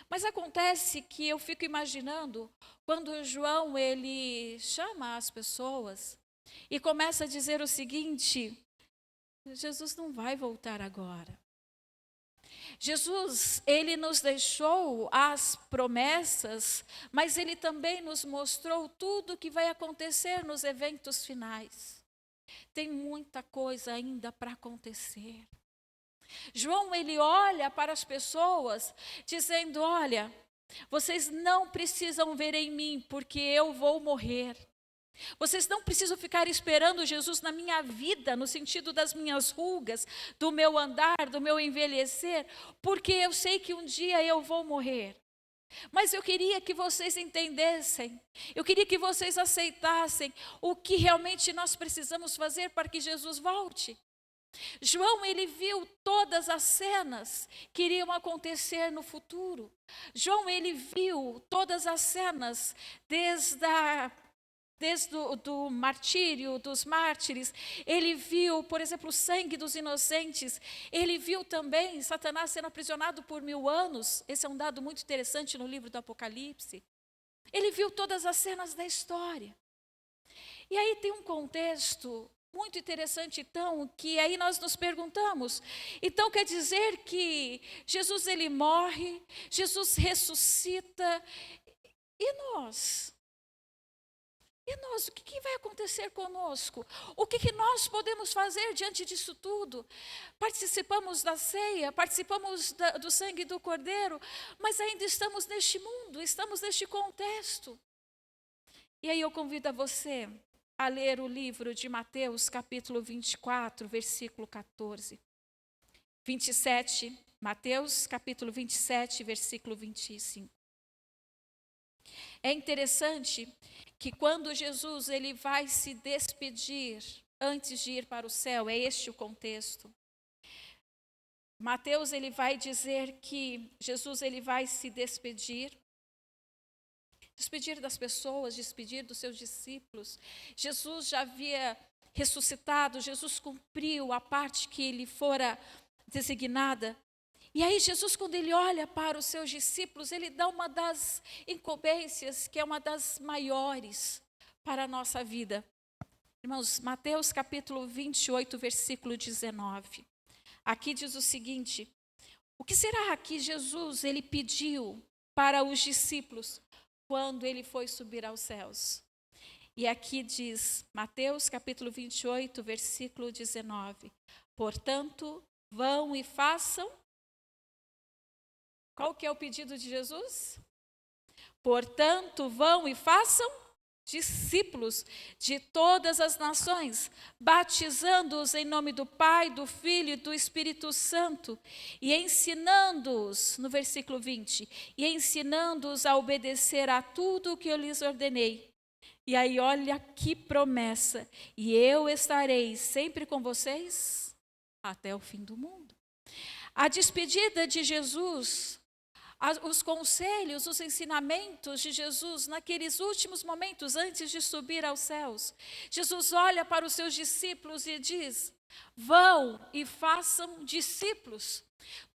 Mas acontece que eu fico imaginando quando João ele chama as pessoas e começa a dizer o seguinte: Jesus não vai voltar agora. Jesus, ele nos deixou as promessas, mas ele também nos mostrou tudo o que vai acontecer nos eventos finais. Tem muita coisa ainda para acontecer. João, ele olha para as pessoas dizendo: olha, vocês não precisam ver em mim porque eu vou morrer. Vocês não precisam ficar esperando Jesus na minha vida, no sentido das minhas rugas, do meu andar, do meu envelhecer, porque eu sei que um dia eu vou morrer. Mas eu queria que vocês entendessem, eu queria que vocês aceitassem o que realmente nós precisamos fazer para que Jesus volte. João, ele viu todas as cenas que iriam acontecer no futuro. João, ele viu todas as cenas desde o martírio dos mártires. Ele viu, por exemplo, o sangue dos inocentes. Ele viu também Satanás sendo aprisionado por 1000 anos. Esse é um dado muito interessante no livro do Apocalipse. Ele viu todas as cenas da história. E aí tem um contexto muito interessante, então, que aí nós nos perguntamos: então quer dizer que Jesus ele morre, Jesus ressuscita, e nós? E nós, o que vai acontecer conosco? O que nós podemos fazer diante disso tudo? Participamos da ceia, participamos do sangue do Cordeiro, mas ainda estamos neste mundo, estamos neste contexto. E aí eu convido a você a ler o livro de Mateus, capítulo 24, versículo 14. 27, Mateus, capítulo 27, versículo 25. É interessante que quando Jesus ele vai se despedir antes de ir para o céu, é este o contexto. Mateus ele vai dizer que Jesus ele vai se despedir das pessoas, despedir dos seus discípulos. Jesus já havia ressuscitado, Jesus cumpriu a parte que lhe fora designada. E aí Jesus, quando ele olha para os seus discípulos, ele dá uma das incumbências, que é uma das maiores para a nossa vida. Irmãos, Mateus capítulo 28, versículo 19. Aqui diz o seguinte: o que será que Jesus ele pediu para os discípulos quando ele foi subir aos céus? E aqui diz, Mateus capítulo 28, versículo 19. Portanto, vão e façam. Qual que é o pedido de Jesus? Portanto, vão e façam discípulos de todas as nações, batizando-os em nome do Pai, do Filho e do Espírito Santo, e ensinando-os, no versículo 20, e ensinando-os a obedecer a tudo o que eu lhes ordenei. E aí olha que promessa, e eu estarei sempre com vocês até o fim do mundo. A despedida de Jesus, os conselhos, os ensinamentos de Jesus naqueles últimos momentos antes de subir aos céus. Jesus olha para os seus discípulos e diz: vão e façam discípulos.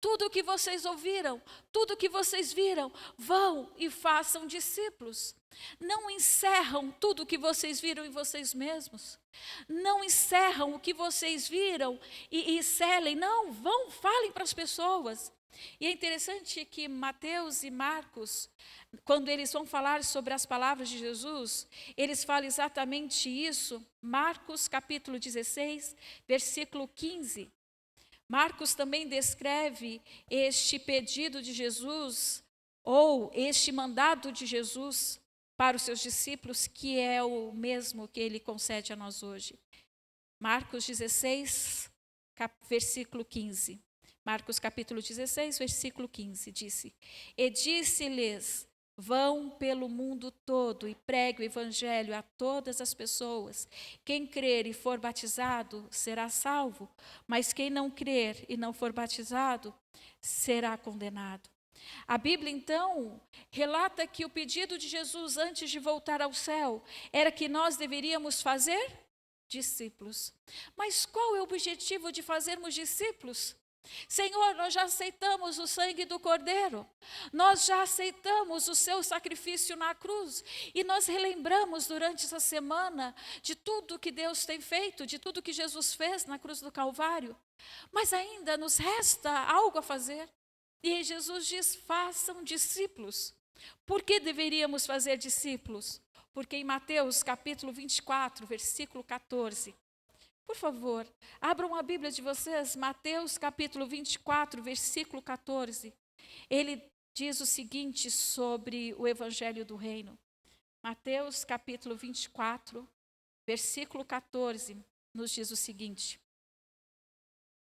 Tudo o que vocês ouviram, tudo o que vocês viram, vão e façam discípulos. Não encerram tudo o que vocês viram em vocês mesmos. Não encerram o que vocês viram e selem. Não, vão, falem para as pessoas. E é interessante que Mateus e Marcos, quando eles vão falar sobre as palavras de Jesus, eles falam exatamente isso. Marcos capítulo 16, versículo 15. Marcos também descreve este pedido de Jesus, ou este mandado de Jesus para os seus discípulos, que é o mesmo que ele concede a nós hoje. Marcos 16, versículo 15. Marcos capítulo 16, versículo 15, disse: e disse-lhes, vão pelo mundo todo e pregue o evangelho a todas as pessoas. Quem crer e for batizado será salvo, mas quem não crer e não for batizado será condenado. A Bíblia, então, relata que o pedido de Jesus antes de voltar ao céu era que nós deveríamos fazer discípulos. Mas qual é o objetivo de fazermos discípulos? Senhor, nós já aceitamos o sangue do Cordeiro, nós já aceitamos o seu sacrifício na cruz e nós relembramos durante essa semana de tudo que Deus tem feito, de tudo que Jesus fez na cruz do Calvário, mas ainda nos resta algo a fazer. E Jesus diz, façam discípulos. Por que deveríamos fazer discípulos? Porque em Mateus capítulo 24, versículo 14, por favor, abram a Bíblia de vocês, Mateus capítulo 24, versículo 14. Ele diz o seguinte sobre o Evangelho do Reino. Mateus capítulo 24, versículo 14, nos diz o seguinte,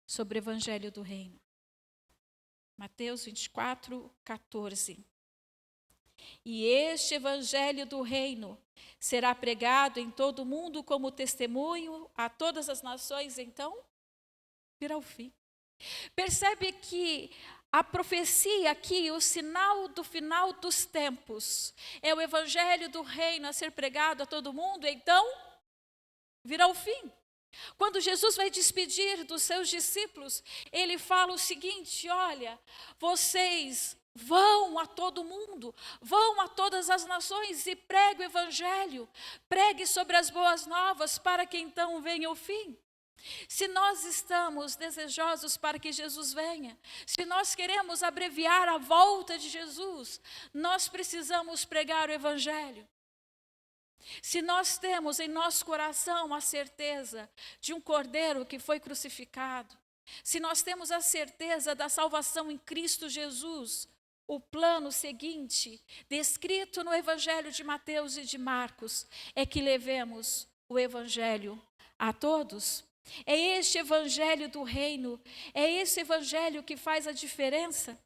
sobre o Evangelho do Reino. Mateus 24, 14. E este Evangelho do Reino será pregado em todo o mundo como testemunho a todas as nações, então virá o fim. Percebe que a profecia aqui, o sinal do final dos tempos, é o Evangelho do Reino a ser pregado a todo mundo, então virá o fim. Quando Jesus vai despedir dos seus discípulos, ele fala o seguinte, olha, vocês vão a todo mundo, vão a todas as nações e pregue o Evangelho, pregue sobre as boas novas para que então venha o fim. Se nós estamos desejosos para que Jesus venha, se nós queremos abreviar a volta de Jesus, nós precisamos pregar o Evangelho. Se nós temos em nosso coração a certeza de um Cordeiro que foi crucificado, se nós temos a certeza da salvação em Cristo Jesus, o plano seguinte, descrito no Evangelho de Mateus e de Marcos, é que levemos o evangelho a todos. É este evangelho do reino, é esse evangelho que faz a diferença.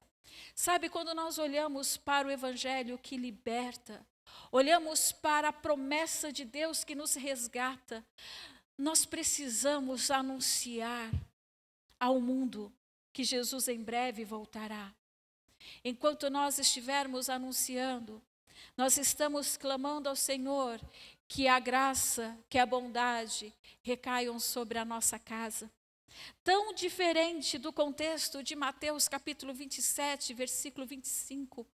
Sabe, quando nós olhamos para o evangelho que liberta, olhamos para a promessa de Deus que nos resgata, nós precisamos anunciar ao mundo que Jesus em breve voltará. Enquanto nós estivermos anunciando, nós estamos clamando ao Senhor que a graça, que a bondade recaiam sobre a nossa casa. Tão diferente do contexto de Mateus capítulo 27, versículo 25,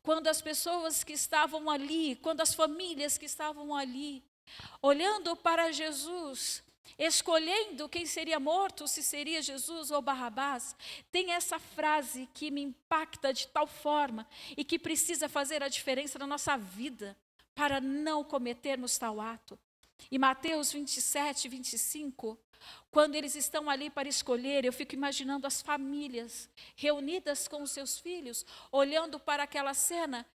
quando as pessoas que estavam ali, quando as famílias que estavam ali, olhando para Jesus, escolhendo quem seria morto, se seria Jesus ou Barrabás, tem essa frase que me impacta de tal forma e que precisa fazer a diferença na nossa vida para não cometermos tal ato. Em Mateus 27, 25, quando eles estão ali para escolher, eu fico imaginando as famílias reunidas com os seus filhos, olhando para aquela cena,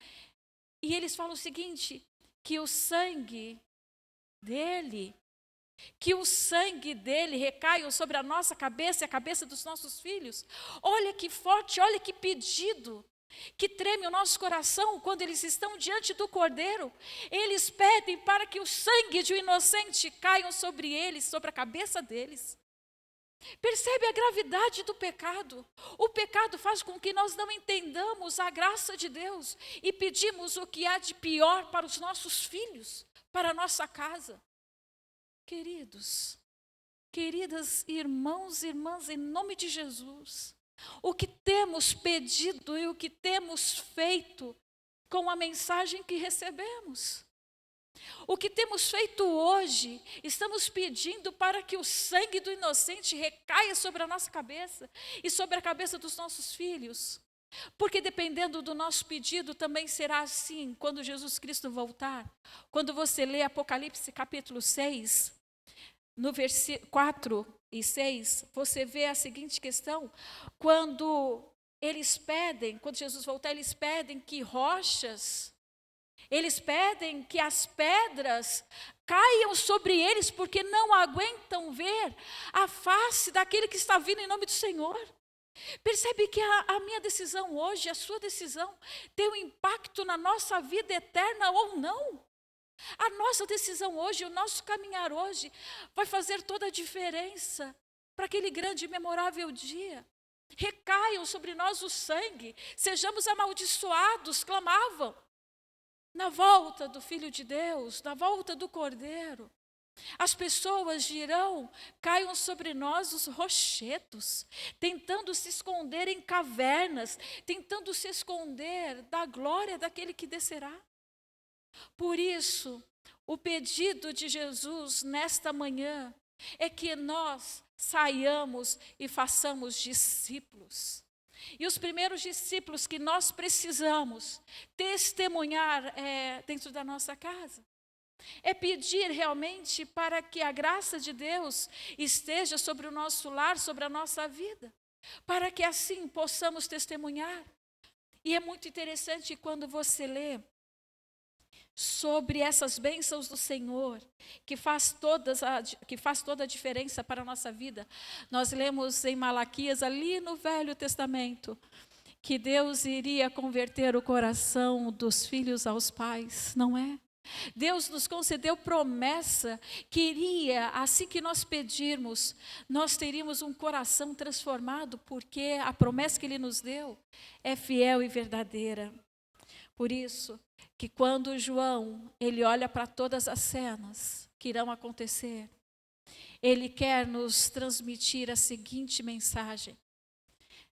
e eles falam o seguinte, que o sangue dele recaia sobre a nossa cabeça e a cabeça dos nossos filhos. Olha que forte, olha que pedido, que treme o nosso coração quando eles estão diante do Cordeiro. Eles pedem para que o sangue de um inocente caia sobre eles, sobre a cabeça deles. Percebe a gravidade do pecado? O pecado faz com que nós não entendamos a graça de Deus e pedimos o que há de pior para os nossos filhos, para a nossa casa. Queridos, queridas irmãos e irmãs, em nome de Jesus, o que temos pedido e o que temos feito com a mensagem que recebemos? O que temos feito hoje, estamos pedindo para que o sangue do inocente recaia sobre a nossa cabeça e sobre a cabeça dos nossos filhos. Porque dependendo do nosso pedido, também será assim quando Jesus Cristo voltar. Quando você lê Apocalipse capítulo 6, no versículo 4 e 6, você vê a seguinte questão: quando eles pedem, quando Jesus voltar, eles pedem que rochas, eles pedem que as pedras caiam sobre eles, porque não aguentam ver a face daquele que está vindo em nome do Senhor. Percebe que a minha decisão hoje, a sua decisão, tem um impacto na nossa vida eterna ou não? A nossa decisão hoje, o nosso caminhar hoje, vai fazer toda a diferença para aquele grande e memorável dia. Recaiam sobre nós o sangue, sejamos amaldiçoados, clamavam, na volta do Filho de Deus, na volta do Cordeiro. As pessoas dirão, caiam sobre nós os rochedos, tentando se esconder em cavernas, tentando se esconder da glória daquele que descerá. Por isso, o pedido de Jesus nesta manhã é que nós saiamos e façamos discípulos. E os primeiros discípulos que nós precisamos testemunhar dentro da nossa casa. É pedir realmente para que a graça de Deus esteja sobre o nosso lar, sobre a nossa vida, para que assim possamos testemunhar. E é muito interessante quando você lê sobre essas bênçãos do Senhor, que faz toda a diferença para a nossa vida. Nós lemos em Malaquias, ali no Velho Testamento, que Deus iria converter o coração dos filhos aos pais, não é? Deus nos concedeu promessa que iria, assim que nós pedirmos, nós teríamos um coração transformado, porque a promessa que Ele nos deu é fiel e verdadeira. Por isso, que quando João, ele olha para todas as cenas que irão acontecer, ele quer nos transmitir a seguinte mensagem: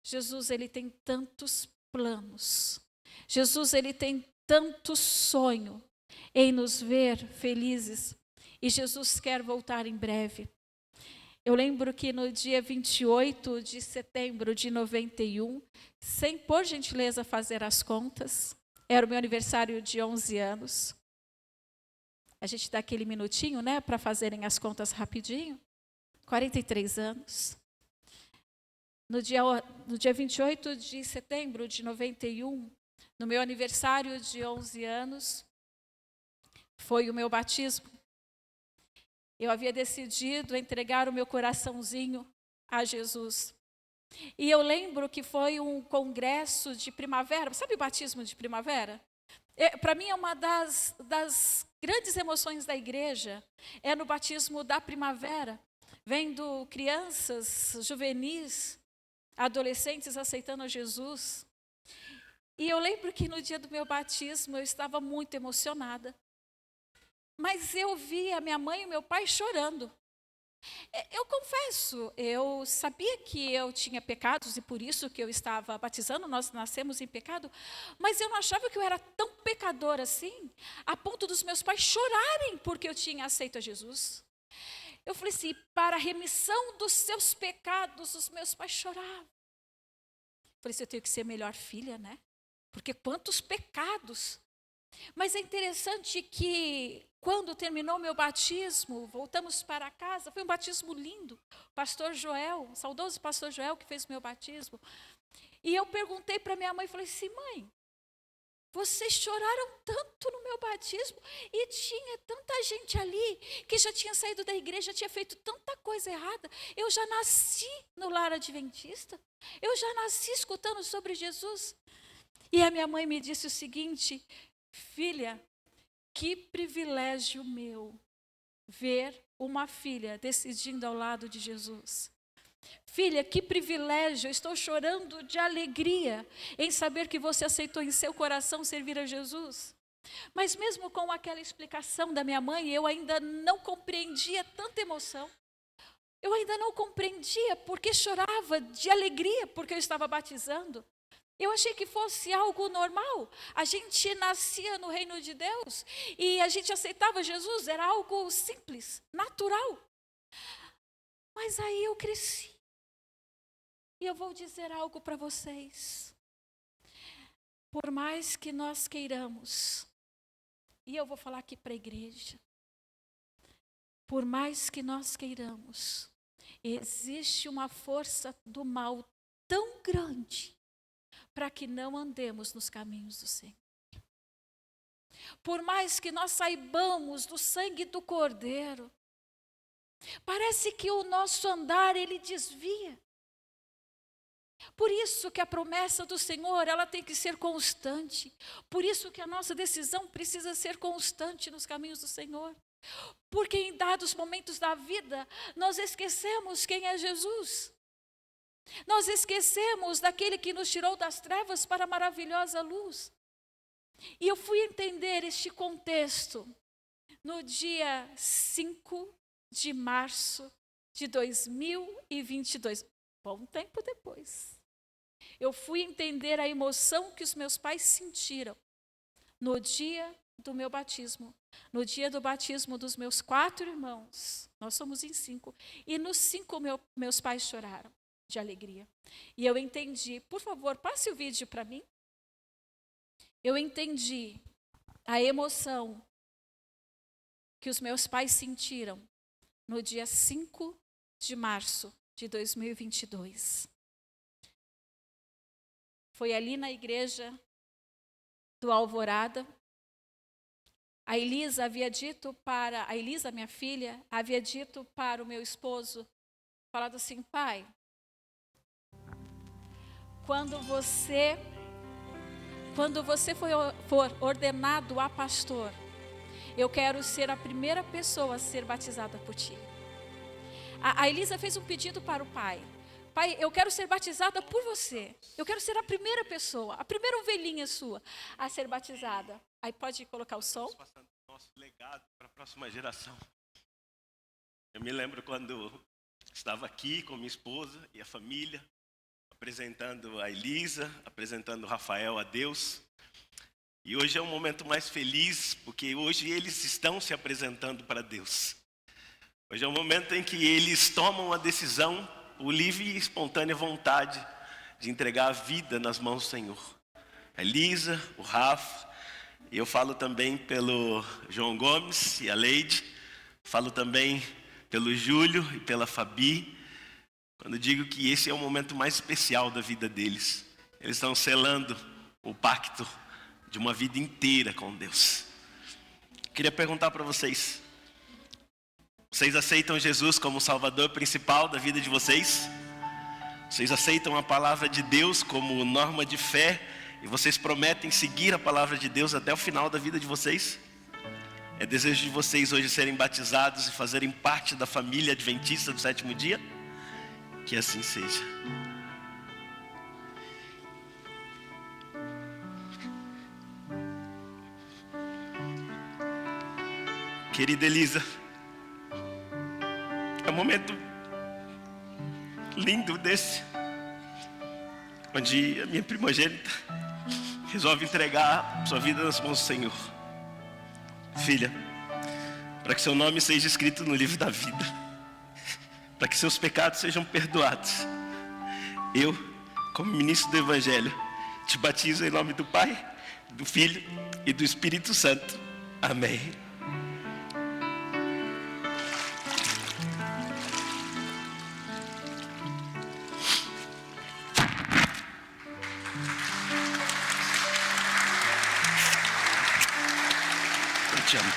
Jesus, ele tem tantos planos, Jesus, ele tem tanto sonho em nos ver felizes, e Jesus quer voltar em breve. Eu lembro que no dia 28 de setembro de 91, sem por gentileza fazer as contas, era o meu aniversário de 11 anos. A gente dá aquele minutinho, né, para fazerem as contas rapidinho. 43 anos. No dia 28 de setembro de 91, no meu aniversário de 11 anos, foi o meu batismo. eu havia decidido entregar o meu coraçãozinho a Jesus. E eu lembro que foi um congresso de primavera, sabe o batismo de primavera? Para mim é uma das grandes emoções da igreja, é no batismo da primavera, vendo crianças, juvenis, adolescentes aceitando a Jesus. E eu lembro que no dia do meu batismo eu estava muito emocionada. Mas eu vi a minha mãe e o meu pai chorando. Eu confesso, eu sabia que eu tinha pecados e por isso que eu estava batizando, nós nascemos em pecado, mas eu não achava que eu era tão pecadora assim, a ponto dos meus pais chorarem porque eu tinha aceito a Jesus. Eu falei assim, para a remissão dos seus pecados, os meus pais choravam. Eu falei assim, eu tenho que ser melhor filha, né? Porque quantos pecados. Mas é interessante que quando terminou meu batismo, voltamos para casa, foi um batismo lindo. O pastor Joel, o saudoso pastor Joel que fez meu batismo. E eu perguntei para minha mãe, falei assim, mãe, vocês choraram tanto no meu batismo e tinha tanta gente ali que já tinha saído da igreja, tinha feito tanta coisa errada. Eu já nasci no lar adventista, eu já nasci escutando sobre Jesus. E a minha mãe me disse o seguinte, filha, que privilégio meu ver uma filha decidindo ao lado de Jesus. Filha, que privilégio, eu estou chorando de alegria em saber que você aceitou em seu coração servir a Jesus. Mas mesmo com aquela explicação da minha mãe, eu ainda não compreendia tanta emoção. Eu ainda não compreendia porque chorava de alegria porque eu estava batizando. Eu achei que fosse algo normal. A gente nascia no reino de Deus e a gente aceitava Jesus, era algo simples, natural. Mas aí eu cresci. E eu vou dizer algo para vocês. Por mais que nós queiramos, e eu vou falar aqui para a igreja, por mais que nós queiramos, existe uma força do mal tão grande para que não andemos nos caminhos do Senhor. Por mais que nós saibamos do sangue do Cordeiro, parece que o nosso andar, ele desvia. Por isso que a promessa do Senhor, ela tem que ser constante. Por isso que a nossa decisão precisa ser constante nos caminhos do Senhor. Porque em dados momentos da vida, nós esquecemos quem é Jesus. Nós esquecemos daquele que nos tirou das trevas para a maravilhosa luz. E eu fui entender este contexto no dia 5 de março de 2022. Bom tempo depois. Eu fui entender a emoção que os meus pais sentiram no dia do meu batismo. No dia do batismo dos meus 4 irmãos. Nós somos em 5. E nos 5 meus pais choraram de alegria. E eu entendi, por favor, passe o vídeo para mim. Eu entendi a emoção que os meus pais sentiram no dia 5 de março de 2022. Foi ali na igreja do Alvorada. A Elisa, minha filha, havia dito para o meu esposo, falado assim, pai, quando você for ordenado a pastor, eu quero ser a primeira pessoa a ser batizada por ti. A Elisa fez um pedido para o pai. Pai, eu quero ser batizada por você. Eu quero ser a primeira pessoa, a primeira ovelhinha sua a ser batizada. Aí pode colocar o som. Estamos passando o nosso legado para a próxima geração. Eu me lembro quando estava aqui com minha esposa e a família, apresentando a Elisa, apresentando o Rafael a Deus. E hoje é um momento mais feliz, porque hoje eles estão se apresentando para Deus. Hoje é um momento em que eles tomam a decisão, por livre e espontânea vontade, de entregar a vida nas mãos do Senhor. A Elisa, o Rafa, e eu falo também pelo João Gomes e a Leide, falo também pelo Júlio e pela Fabi, quando digo que esse é o momento mais especial da vida deles. Eles estão selando o pacto de uma vida inteira com Deus. Queria perguntar para vocês, Vocês aceitam Jesus como o Salvador principal da vida de vocês? Vocês aceitam a palavra de Deus como norma de fé? E vocês prometem seguir a palavra de Deus até o final da vida de vocês? É desejo de vocês hoje serem batizados e fazerem parte da família adventista do sétimo dia? Que assim seja. Querida Elisa, é um momento lindo desse, onde a minha primogênita resolve entregar sua vida nas mãos do Senhor. Filha, para que seu nome seja escrito no livro da vida, para que seus pecados sejam perdoados, eu, como ministro do Evangelho, te batizo em nome do Pai, do Filho e do Espírito Santo. Amém. Te amo.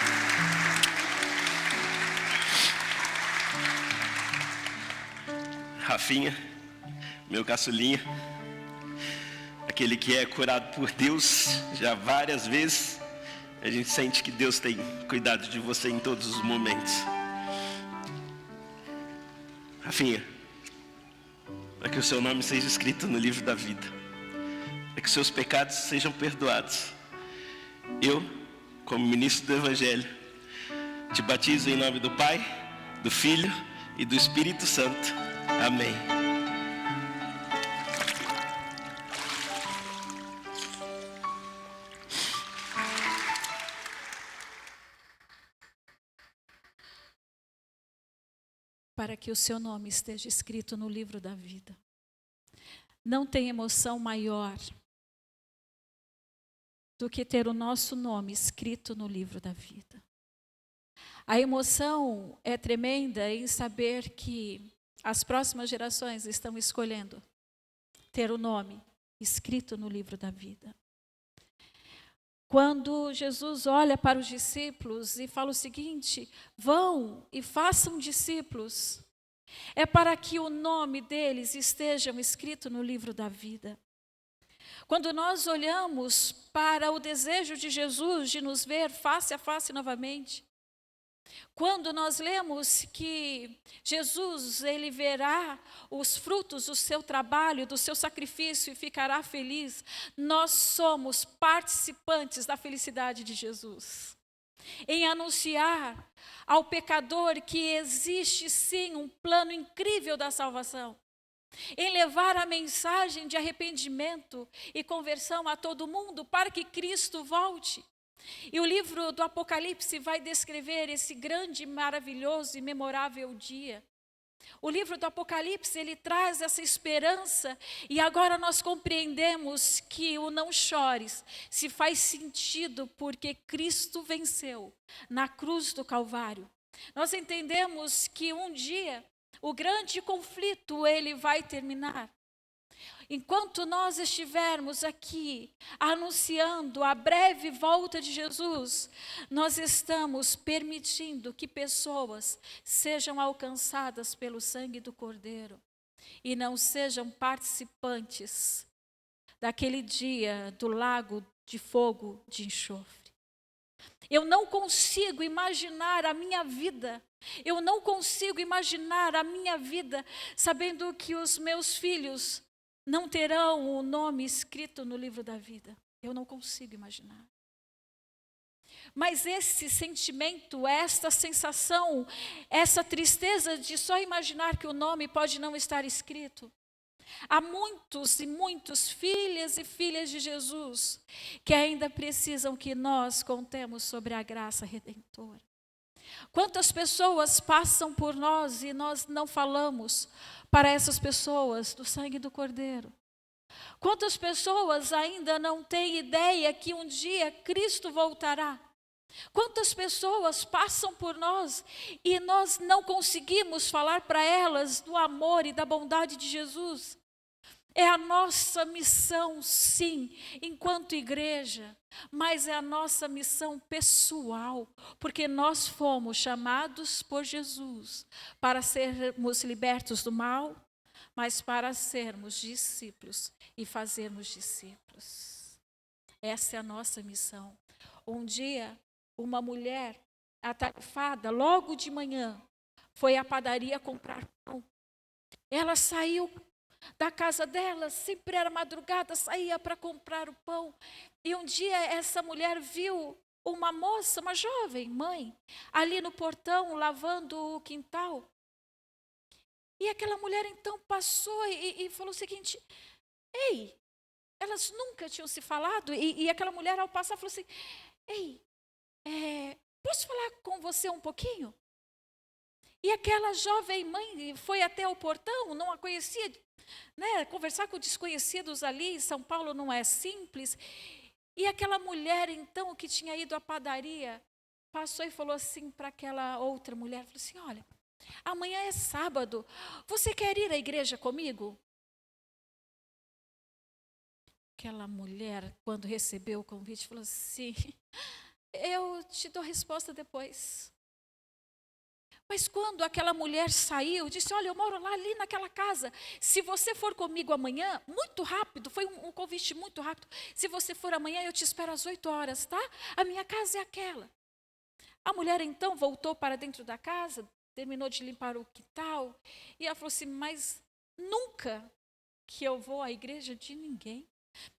Rafinha, meu caçulinha, aquele que é curado por Deus já várias vezes, a gente sente que Deus tem cuidado de você em todos os momentos. Rafinha, para que o seu nome seja escrito no livro da vida, para que seus pecados sejam perdoados, eu, como ministro do Evangelho, te batizo em nome do Pai, do Filho e do Espírito Santo. Amém. Para que o seu nome esteja escrito no livro da vida. Não tem emoção maior do que ter o nosso nome escrito no livro da vida. A emoção é tremenda em saber que as próximas gerações estão escolhendo ter o nome escrito no livro da vida. Quando Jesus olha para os discípulos e fala o seguinte: vão e façam discípulos, é para que o nome deles esteja escrito no livro da vida. Quando nós olhamos para o desejo de Jesus de nos ver face a face novamente, quando nós lemos que Jesus, ele verá os frutos do seu trabalho, do seu sacrifício e ficará feliz, nós somos participantes da felicidade de Jesus. Em anunciar ao pecador que existe sim um plano incrível da salvação. Em levar a mensagem de arrependimento e conversão a todo mundo para que Cristo volte. E o livro do Apocalipse vai descrever esse grande, maravilhoso e memorável dia. O livro do Apocalipse, ele traz essa esperança e agora nós compreendemos que o não chores se faz sentido porque Cristo venceu na cruz do Calvário. Nós entendemos que um dia o grande conflito ele vai terminar. Enquanto nós estivermos aqui anunciando a breve volta de Jesus, nós estamos permitindo que pessoas sejam alcançadas pelo sangue do Cordeiro e não sejam participantes daquele dia do lago de fogo de enxofre. Eu não consigo imaginar a minha vida. Eu não consigo imaginar a minha vida sabendo que os meus filhos não terão o nome escrito no livro da vida. Eu não consigo imaginar. Mas esse sentimento, esta sensação, essa tristeza de só imaginar que o nome pode não estar escrito. Há muitos e muitos filhas e filhas de Jesus que ainda precisam que nós contemos sobre a graça redentora. Quantas pessoas passam por nós e nós não falamos para essas pessoas do sangue do Cordeiro? Quantas pessoas ainda não têm ideia que um dia Cristo voltará? Quantas pessoas passam por nós e nós não conseguimos falar para elas do amor e da bondade de Jesus? É a nossa missão, sim, enquanto igreja, mas é a nossa missão pessoal, porque nós fomos chamados por Jesus para sermos libertos do mal, mas para sermos discípulos e fazermos discípulos. Essa é a nossa missão. Um dia, uma mulher atarefada, logo de manhã, foi à padaria comprar pão. Ela saiu da casa dela, sempre era madrugada, saía para comprar o pão. E um dia essa mulher viu uma moça, uma jovem mãe, ali no portão, lavando o quintal. E aquela mulher então passou e falou o seguinte: ei, elas nunca tinham se falado, e aquela mulher ao passar falou assim: ei, posso falar com você um pouquinho? E aquela jovem mãe foi até o portão, não a conhecia, né? Conversar com desconhecidos ali em São Paulo não é simples. E aquela mulher então que tinha ido à padaria, passou e falou assim para aquela outra mulher, falou assim: olha, amanhã é sábado, você quer ir à igreja comigo? Aquela mulher, quando recebeu o convite, falou assim: eu te dou a resposta depois. Mas quando aquela mulher saiu, disse: olha, eu moro lá ali naquela casa. Se você for comigo amanhã, muito rápido, foi um convite muito rápido. Se você for amanhã, eu te espero às 8 horas, tá? A minha casa é aquela. A mulher então voltou para dentro da casa, terminou de limpar o quintal, e ela falou assim: mas nunca que eu vou à igreja de ninguém.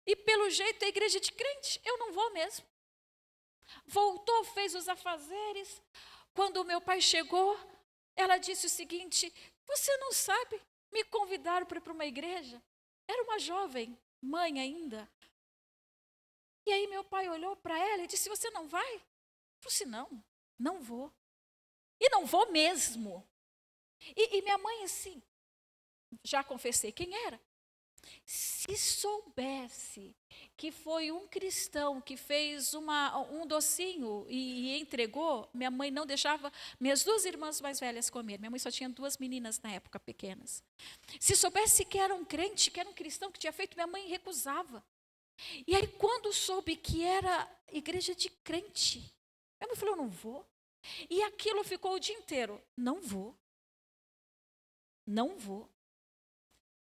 E pelo jeito a igreja de crente, eu não vou mesmo. Voltou, fez os afazeres. Quando o meu pai chegou, ela disse o seguinte: você não sabe, me convidaram para ir para uma igreja. Era uma jovem, mãe ainda. E aí meu pai olhou para ela e disse: você não vai? Eu falei assim: não, não vou. E não vou mesmo. E minha mãe assim, já confessei quem era. Se soubesse que foi um cristão que fez um docinho e entregou, minha mãe não deixava minhas 2 irmãs mais velhas comer. Minha mãe só tinha 2 meninas na época, pequenas. Se soubesse que era um crente, que era um cristão que tinha feito, minha mãe recusava. E aí quando soube que era igreja de crente, minha mãe falou: eu não vou. E aquilo ficou o dia inteiro: não vou. Não vou.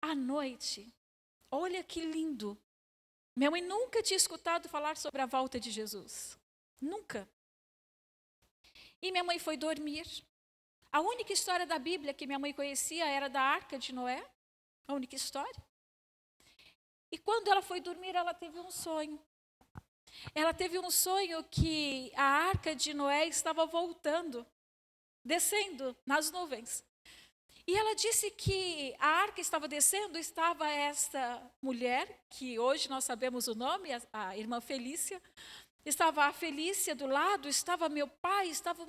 À noite, olha que lindo. Minha mãe nunca tinha escutado falar sobre a volta de Jesus. Nunca. E minha mãe foi dormir. A única história da Bíblia que minha mãe conhecia era da Arca de Noé. A única história. E quando ela foi dormir, ela teve um sonho. Ela teve um sonho que a Arca de Noé estava voltando, descendo nas nuvens. E ela disse que a arca estava descendo, estava esta mulher, que hoje nós sabemos o nome, a irmã Felícia. Estava a Felícia do lado, estava meu pai, estava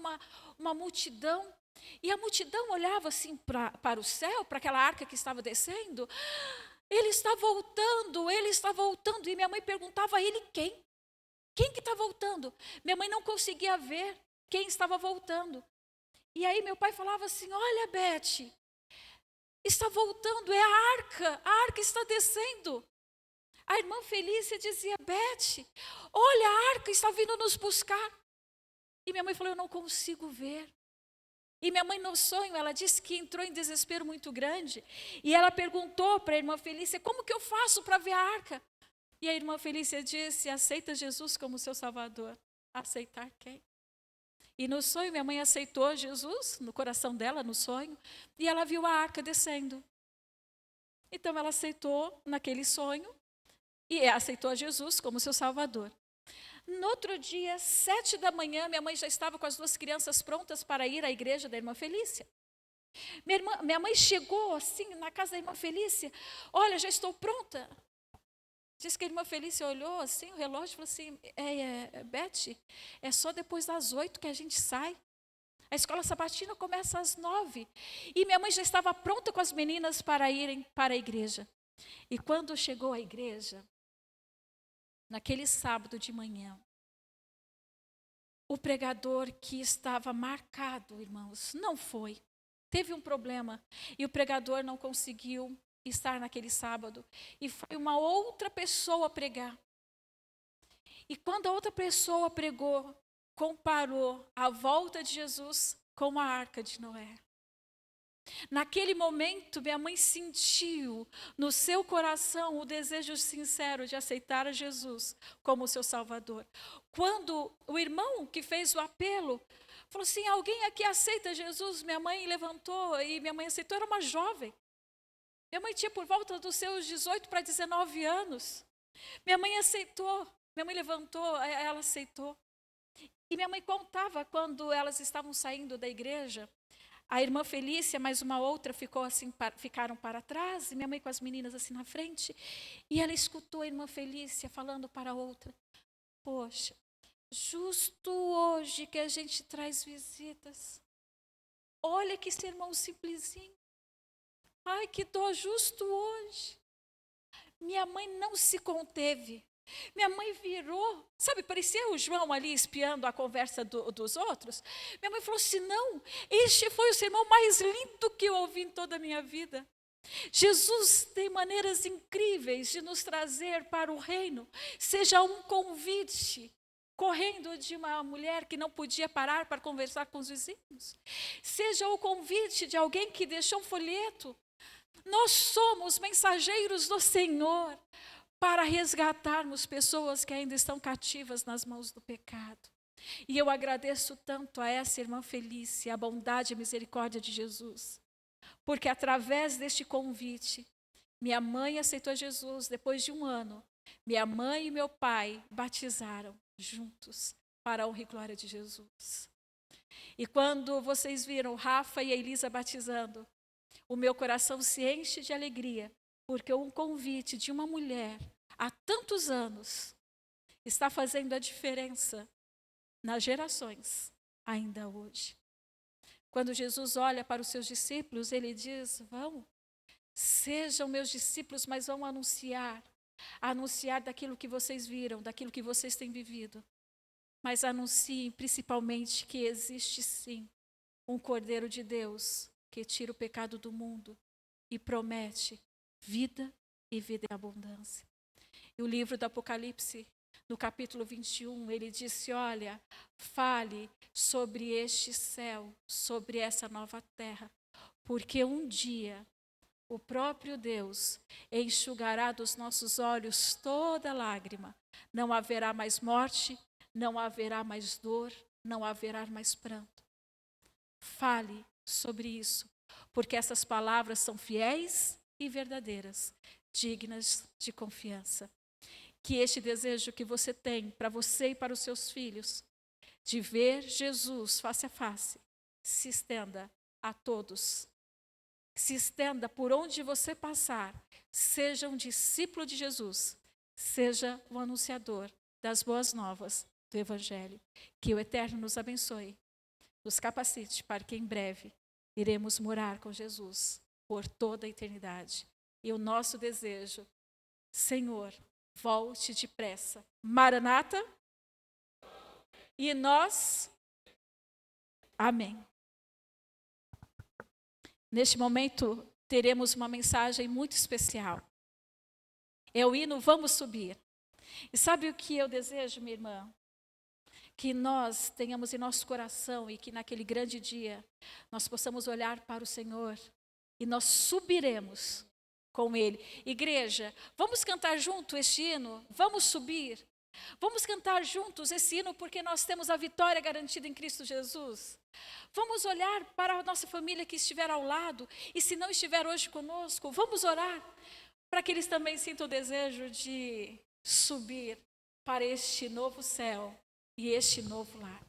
uma multidão. E a multidão olhava assim para o céu, para aquela arca que estava descendo. Ele está voltando, ele está voltando. E minha mãe perguntava a ele quem? Quem que está voltando? Minha mãe não conseguia ver quem estava voltando. E aí meu pai falava assim: olha, Beth, está voltando, é a arca está descendo. A irmã Felícia dizia: Beth, olha, a arca está vindo nos buscar. E minha mãe falou: eu não consigo ver. E minha mãe no sonho, ela disse que entrou em desespero muito grande. E ela perguntou para a irmã Felícia: como que eu faço para ver a arca? E a irmã Felícia disse: aceita Jesus como seu Salvador. Aceitar quem? E no sonho, minha mãe aceitou Jesus, no coração dela, no sonho, e ela viu a arca descendo. Então, ela aceitou naquele sonho, e aceitou a Jesus como seu Salvador. No outro dia, 7 da manhã, minha mãe já estava com as 2 crianças prontas para ir à igreja da irmã Felícia. Minha mãe chegou assim, na casa da irmã Felícia: olha, já estou pronta. Diz que a irmã Felícia olhou assim, o relógio, e falou assim: Beth, é só depois das 8 que a gente sai. A escola sabatina começa às 9. E minha mãe já estava pronta com as meninas para irem para a igreja. E quando chegou à igreja, naquele sábado de manhã, o pregador que estava marcado, irmãos, não foi. Teve um problema e o pregador não conseguiu estar naquele sábado. E foi uma outra pessoa pregar. E quando a outra pessoa pregou, comparou a volta de Jesus com a arca de Noé. Naquele momento, minha mãe sentiu no seu coração o desejo sincero de aceitar a Jesus como seu Salvador. Quando o irmão que fez o apelo falou assim, alguém aqui aceita Jesus? Minha mãe levantou e minha mãe aceitou, era uma jovem. Minha mãe tinha por volta dos seus 18 para 19 anos. Minha mãe aceitou, minha mãe levantou, ela aceitou. E minha mãe contava quando elas estavam saindo da igreja, a irmã Felícia, mais uma outra, ficaram para trás, e minha mãe com as meninas assim na frente, e ela escutou a irmã Felícia falando para a outra, poxa, justo hoje que a gente traz visitas, olha que sermão simplesinho, ai que dó, justo hoje. Minha mãe não se conteve. Minha mãe virou, sabe, parecia o João ali espiando a conversa dos outros. Minha mãe falou assim, não, este foi o sermão mais lindo que eu ouvi em toda a minha vida. Jesus tem maneiras incríveis de nos trazer para o reino. Seja um convite, correndo de uma mulher que não podia parar para conversar com os vizinhos. Seja o convite de alguém que deixou um folheto. Nós somos mensageiros do Senhor, para resgatarmos pessoas que ainda estão cativas nas mãos do pecado. E eu agradeço tanto a essa irmã Felícia, a bondade e a misericórdia de Jesus, porque através deste convite, minha mãe aceitou Jesus depois de 1 ano. Minha mãe e meu pai batizaram juntos para a honra e glória de Jesus. E quando vocês viram Rafa e a Elisa batizando, o meu coração se enche de alegria, porque um convite de uma mulher há tantos anos está fazendo a diferença nas gerações ainda hoje. Quando Jesus olha para os seus discípulos, ele diz, vão, sejam meus discípulos, mas vão anunciar daquilo que vocês viram, daquilo que vocês têm vivido. Mas anunciem principalmente que existe sim um Cordeiro de Deus que tira o pecado do mundo e promete vida e vida em abundância. E o livro do Apocalipse, no capítulo 21, ele disse, olha, fale sobre este céu, sobre essa nova terra, porque um dia o próprio Deus enxugará dos nossos olhos toda lágrima. Não haverá mais morte, não haverá mais dor, não haverá mais pranto. Fale sobre isso, porque essas palavras são fiéis e verdadeiras, dignas de confiança. Que este desejo que você tem para você e para os seus filhos, de ver Jesus face a face, se estenda a todos. Se estenda por onde você passar. Seja um discípulo de Jesus. Seja um anunciador das boas novas do Evangelho. Que o Eterno nos abençoe, nos capacite para que em breve iremos morar com Jesus por toda a eternidade. E o nosso desejo, Senhor, volte depressa. Maranata. E nós. Amém. Neste momento, teremos uma mensagem muito especial. É o hino Vamos Subir. E sabe o que eu desejo, minha irmã? Que nós tenhamos em nosso coração e que naquele grande dia nós possamos olhar para o Senhor e nós subiremos com Ele. Igreja, vamos cantar junto este hino? Vamos subir. Vamos cantar juntos esse hino porque nós temos a vitória garantida em Cristo Jesus. Vamos olhar para a nossa família que estiver ao lado e se não estiver hoje conosco, vamos orar para que eles também sintam o desejo de subir para este novo céu e este novo lar.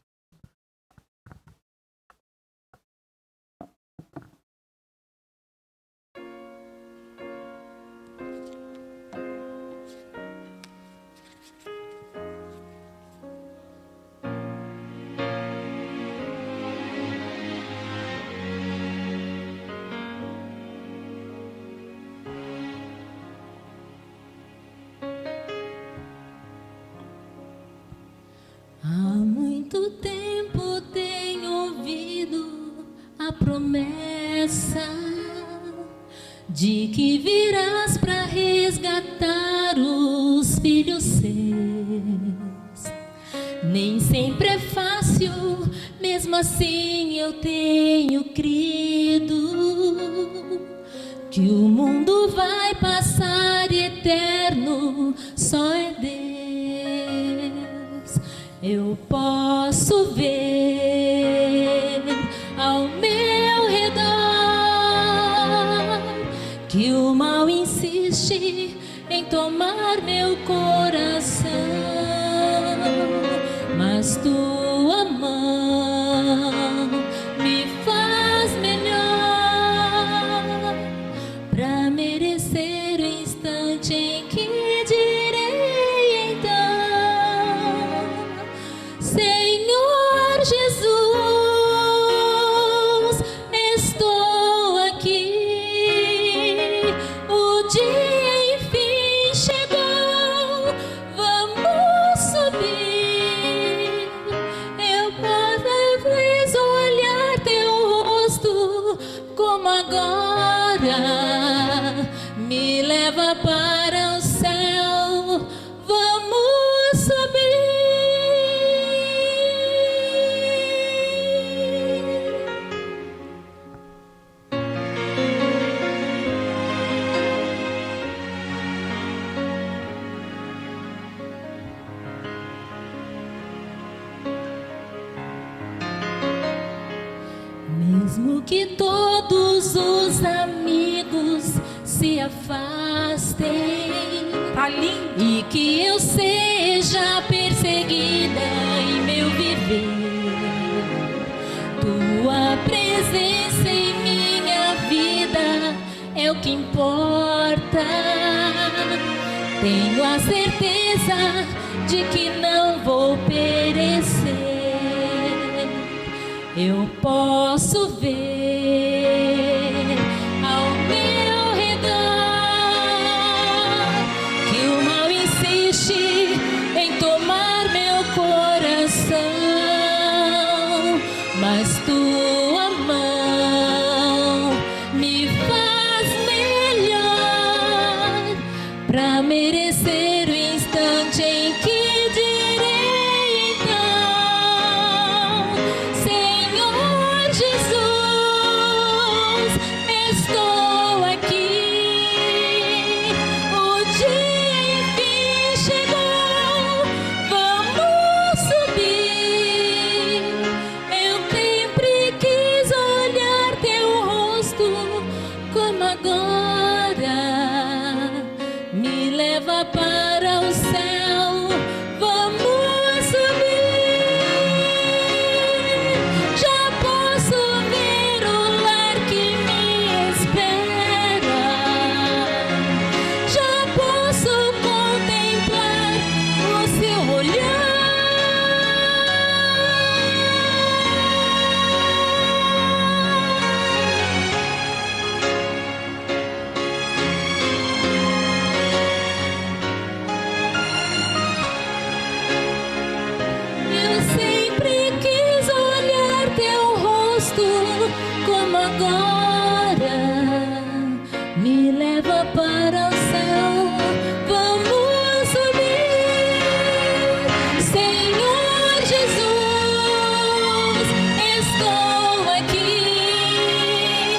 Há muito tempo tenho ouvido a promessa de que virá filhos seus. Nem sempre é fácil, mesmo assim eu tenho crido que o mundo vai passar e eterno só é Deus. Eu posso ver ao meu redor que o mal insiste em tomar meu coração, mas tua mão me faz melhor para merecer o instante em que direi então: Senhor Jesus, estou aqui. O dia enfim chegou, vamos subir. Eu posso talvez olhar teu rosto como agora. Me leva para o céu, vamos subir. Mesmo que todos os amigos se afastem, e que eu seja perseguida em meu viver, tua presença em minha vida é o que importa. Tenho a certeza de que não vou perecer. Eu posso ver ao meu redor que o mal insiste em tomar meu coração, mas tua mão me faz melhor para merecer o instante em que direi então: Senhor Jesus, estou aqui. O dia enfim chegou, vamos subir. Eu sempre quis olhar teu rosto como agora. Me leva para o céu, vamos subir. Já posso ver o lar que me espera. Já posso contemplar o seu olhar. Eu sempre quis olhar teu rosto como agora. Me leva para o céu, vamos subir. Senhor Jesus, estou aqui.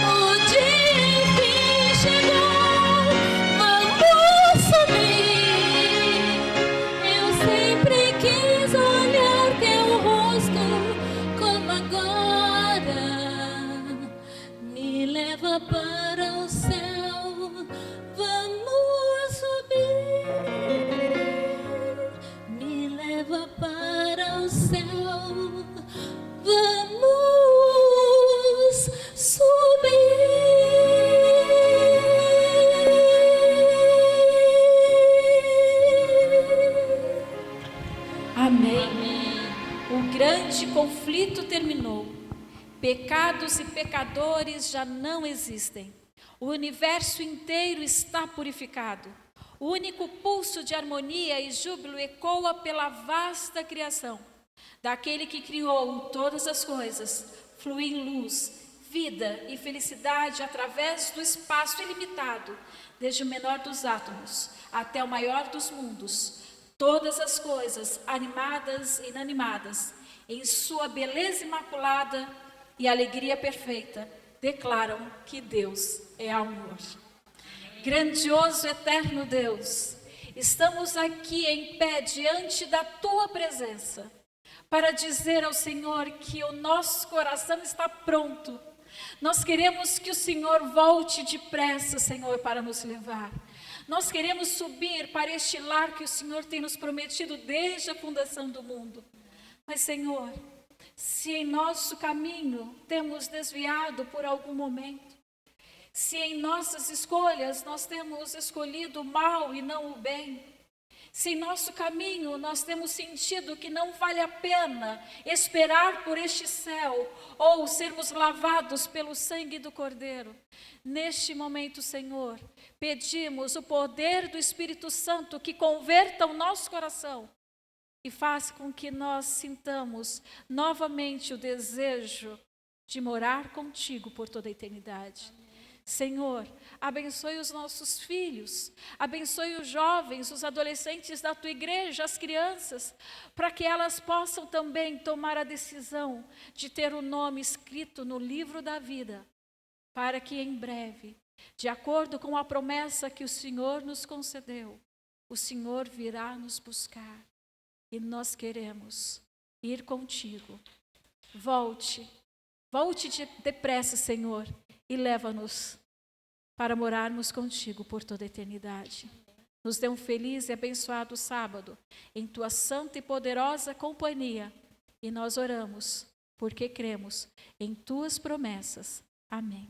O dia enfim chegou, vamos subir. Eu sempre quis olhar teu rosto como agora. Me leva para o céu, vamos subir. Me leva para o céu, vamos subir. Amém. O grande conflito terminou. Pecados e pecadores já não existem. O universo inteiro está purificado. O único pulso de harmonia e júbilo ecoa pela vasta criação. Daquele que criou todas as coisas, fluem luz, vida e felicidade através do espaço ilimitado, desde o menor dos átomos até o maior dos mundos. Todas as coisas, animadas e inanimadas, em sua beleza imaculada e alegria perfeita, declaram que Deus é amor. Grandioso, eterno Deus, estamos aqui em pé diante da Tua presença, para dizer ao Senhor que o nosso coração está pronto. Nós queremos que o Senhor volte depressa, Senhor, para nos levar. Nós queremos subir para este lar que o Senhor tem nos prometido desde a fundação do mundo. Mas, Senhor, se em nosso caminho temos desviado por algum momento, se em nossas escolhas nós temos escolhido o mal e não o bem, se em nosso caminho nós temos sentido que não vale a pena esperar por este céu ou sermos lavados pelo sangue do Cordeiro, neste momento, Senhor, pedimos o poder do Espírito Santo que converta o nosso coração e faça com que nós sintamos novamente o desejo de morar contigo por toda a eternidade. Senhor, abençoe os nossos filhos, abençoe os jovens, os adolescentes da Tua igreja, as crianças, para que elas possam também tomar a decisão de ter o nome escrito no livro da vida, para que em breve, de acordo com a promessa que o Senhor nos concedeu, o Senhor virá nos buscar e nós queremos ir contigo. Volte depressa, Senhor, e leva-nos para morarmos contigo por toda a eternidade. Nos dê um feliz e abençoado sábado, em Tua santa e poderosa companhia. E nós oramos, porque cremos em Tuas promessas. Amém.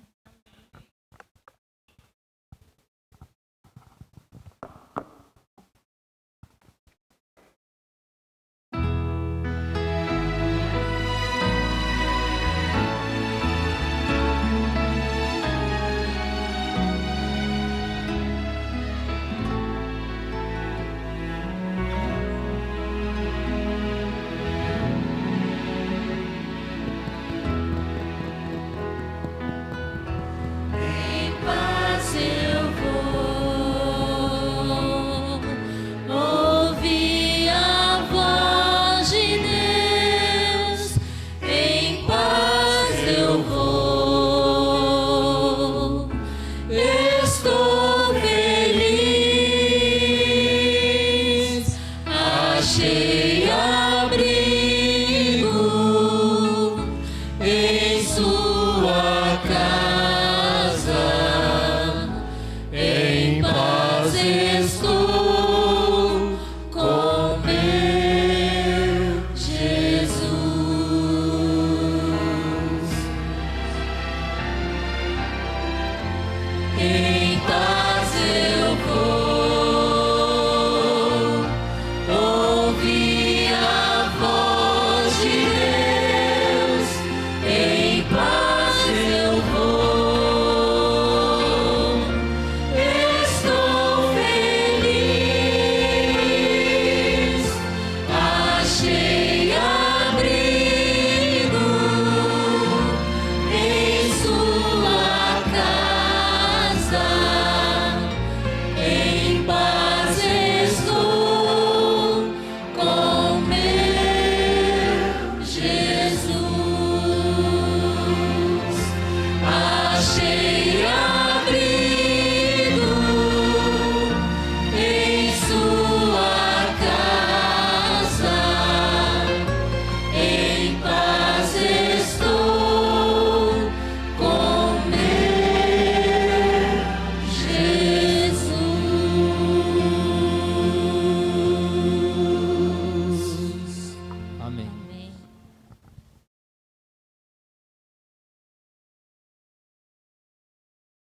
Amém.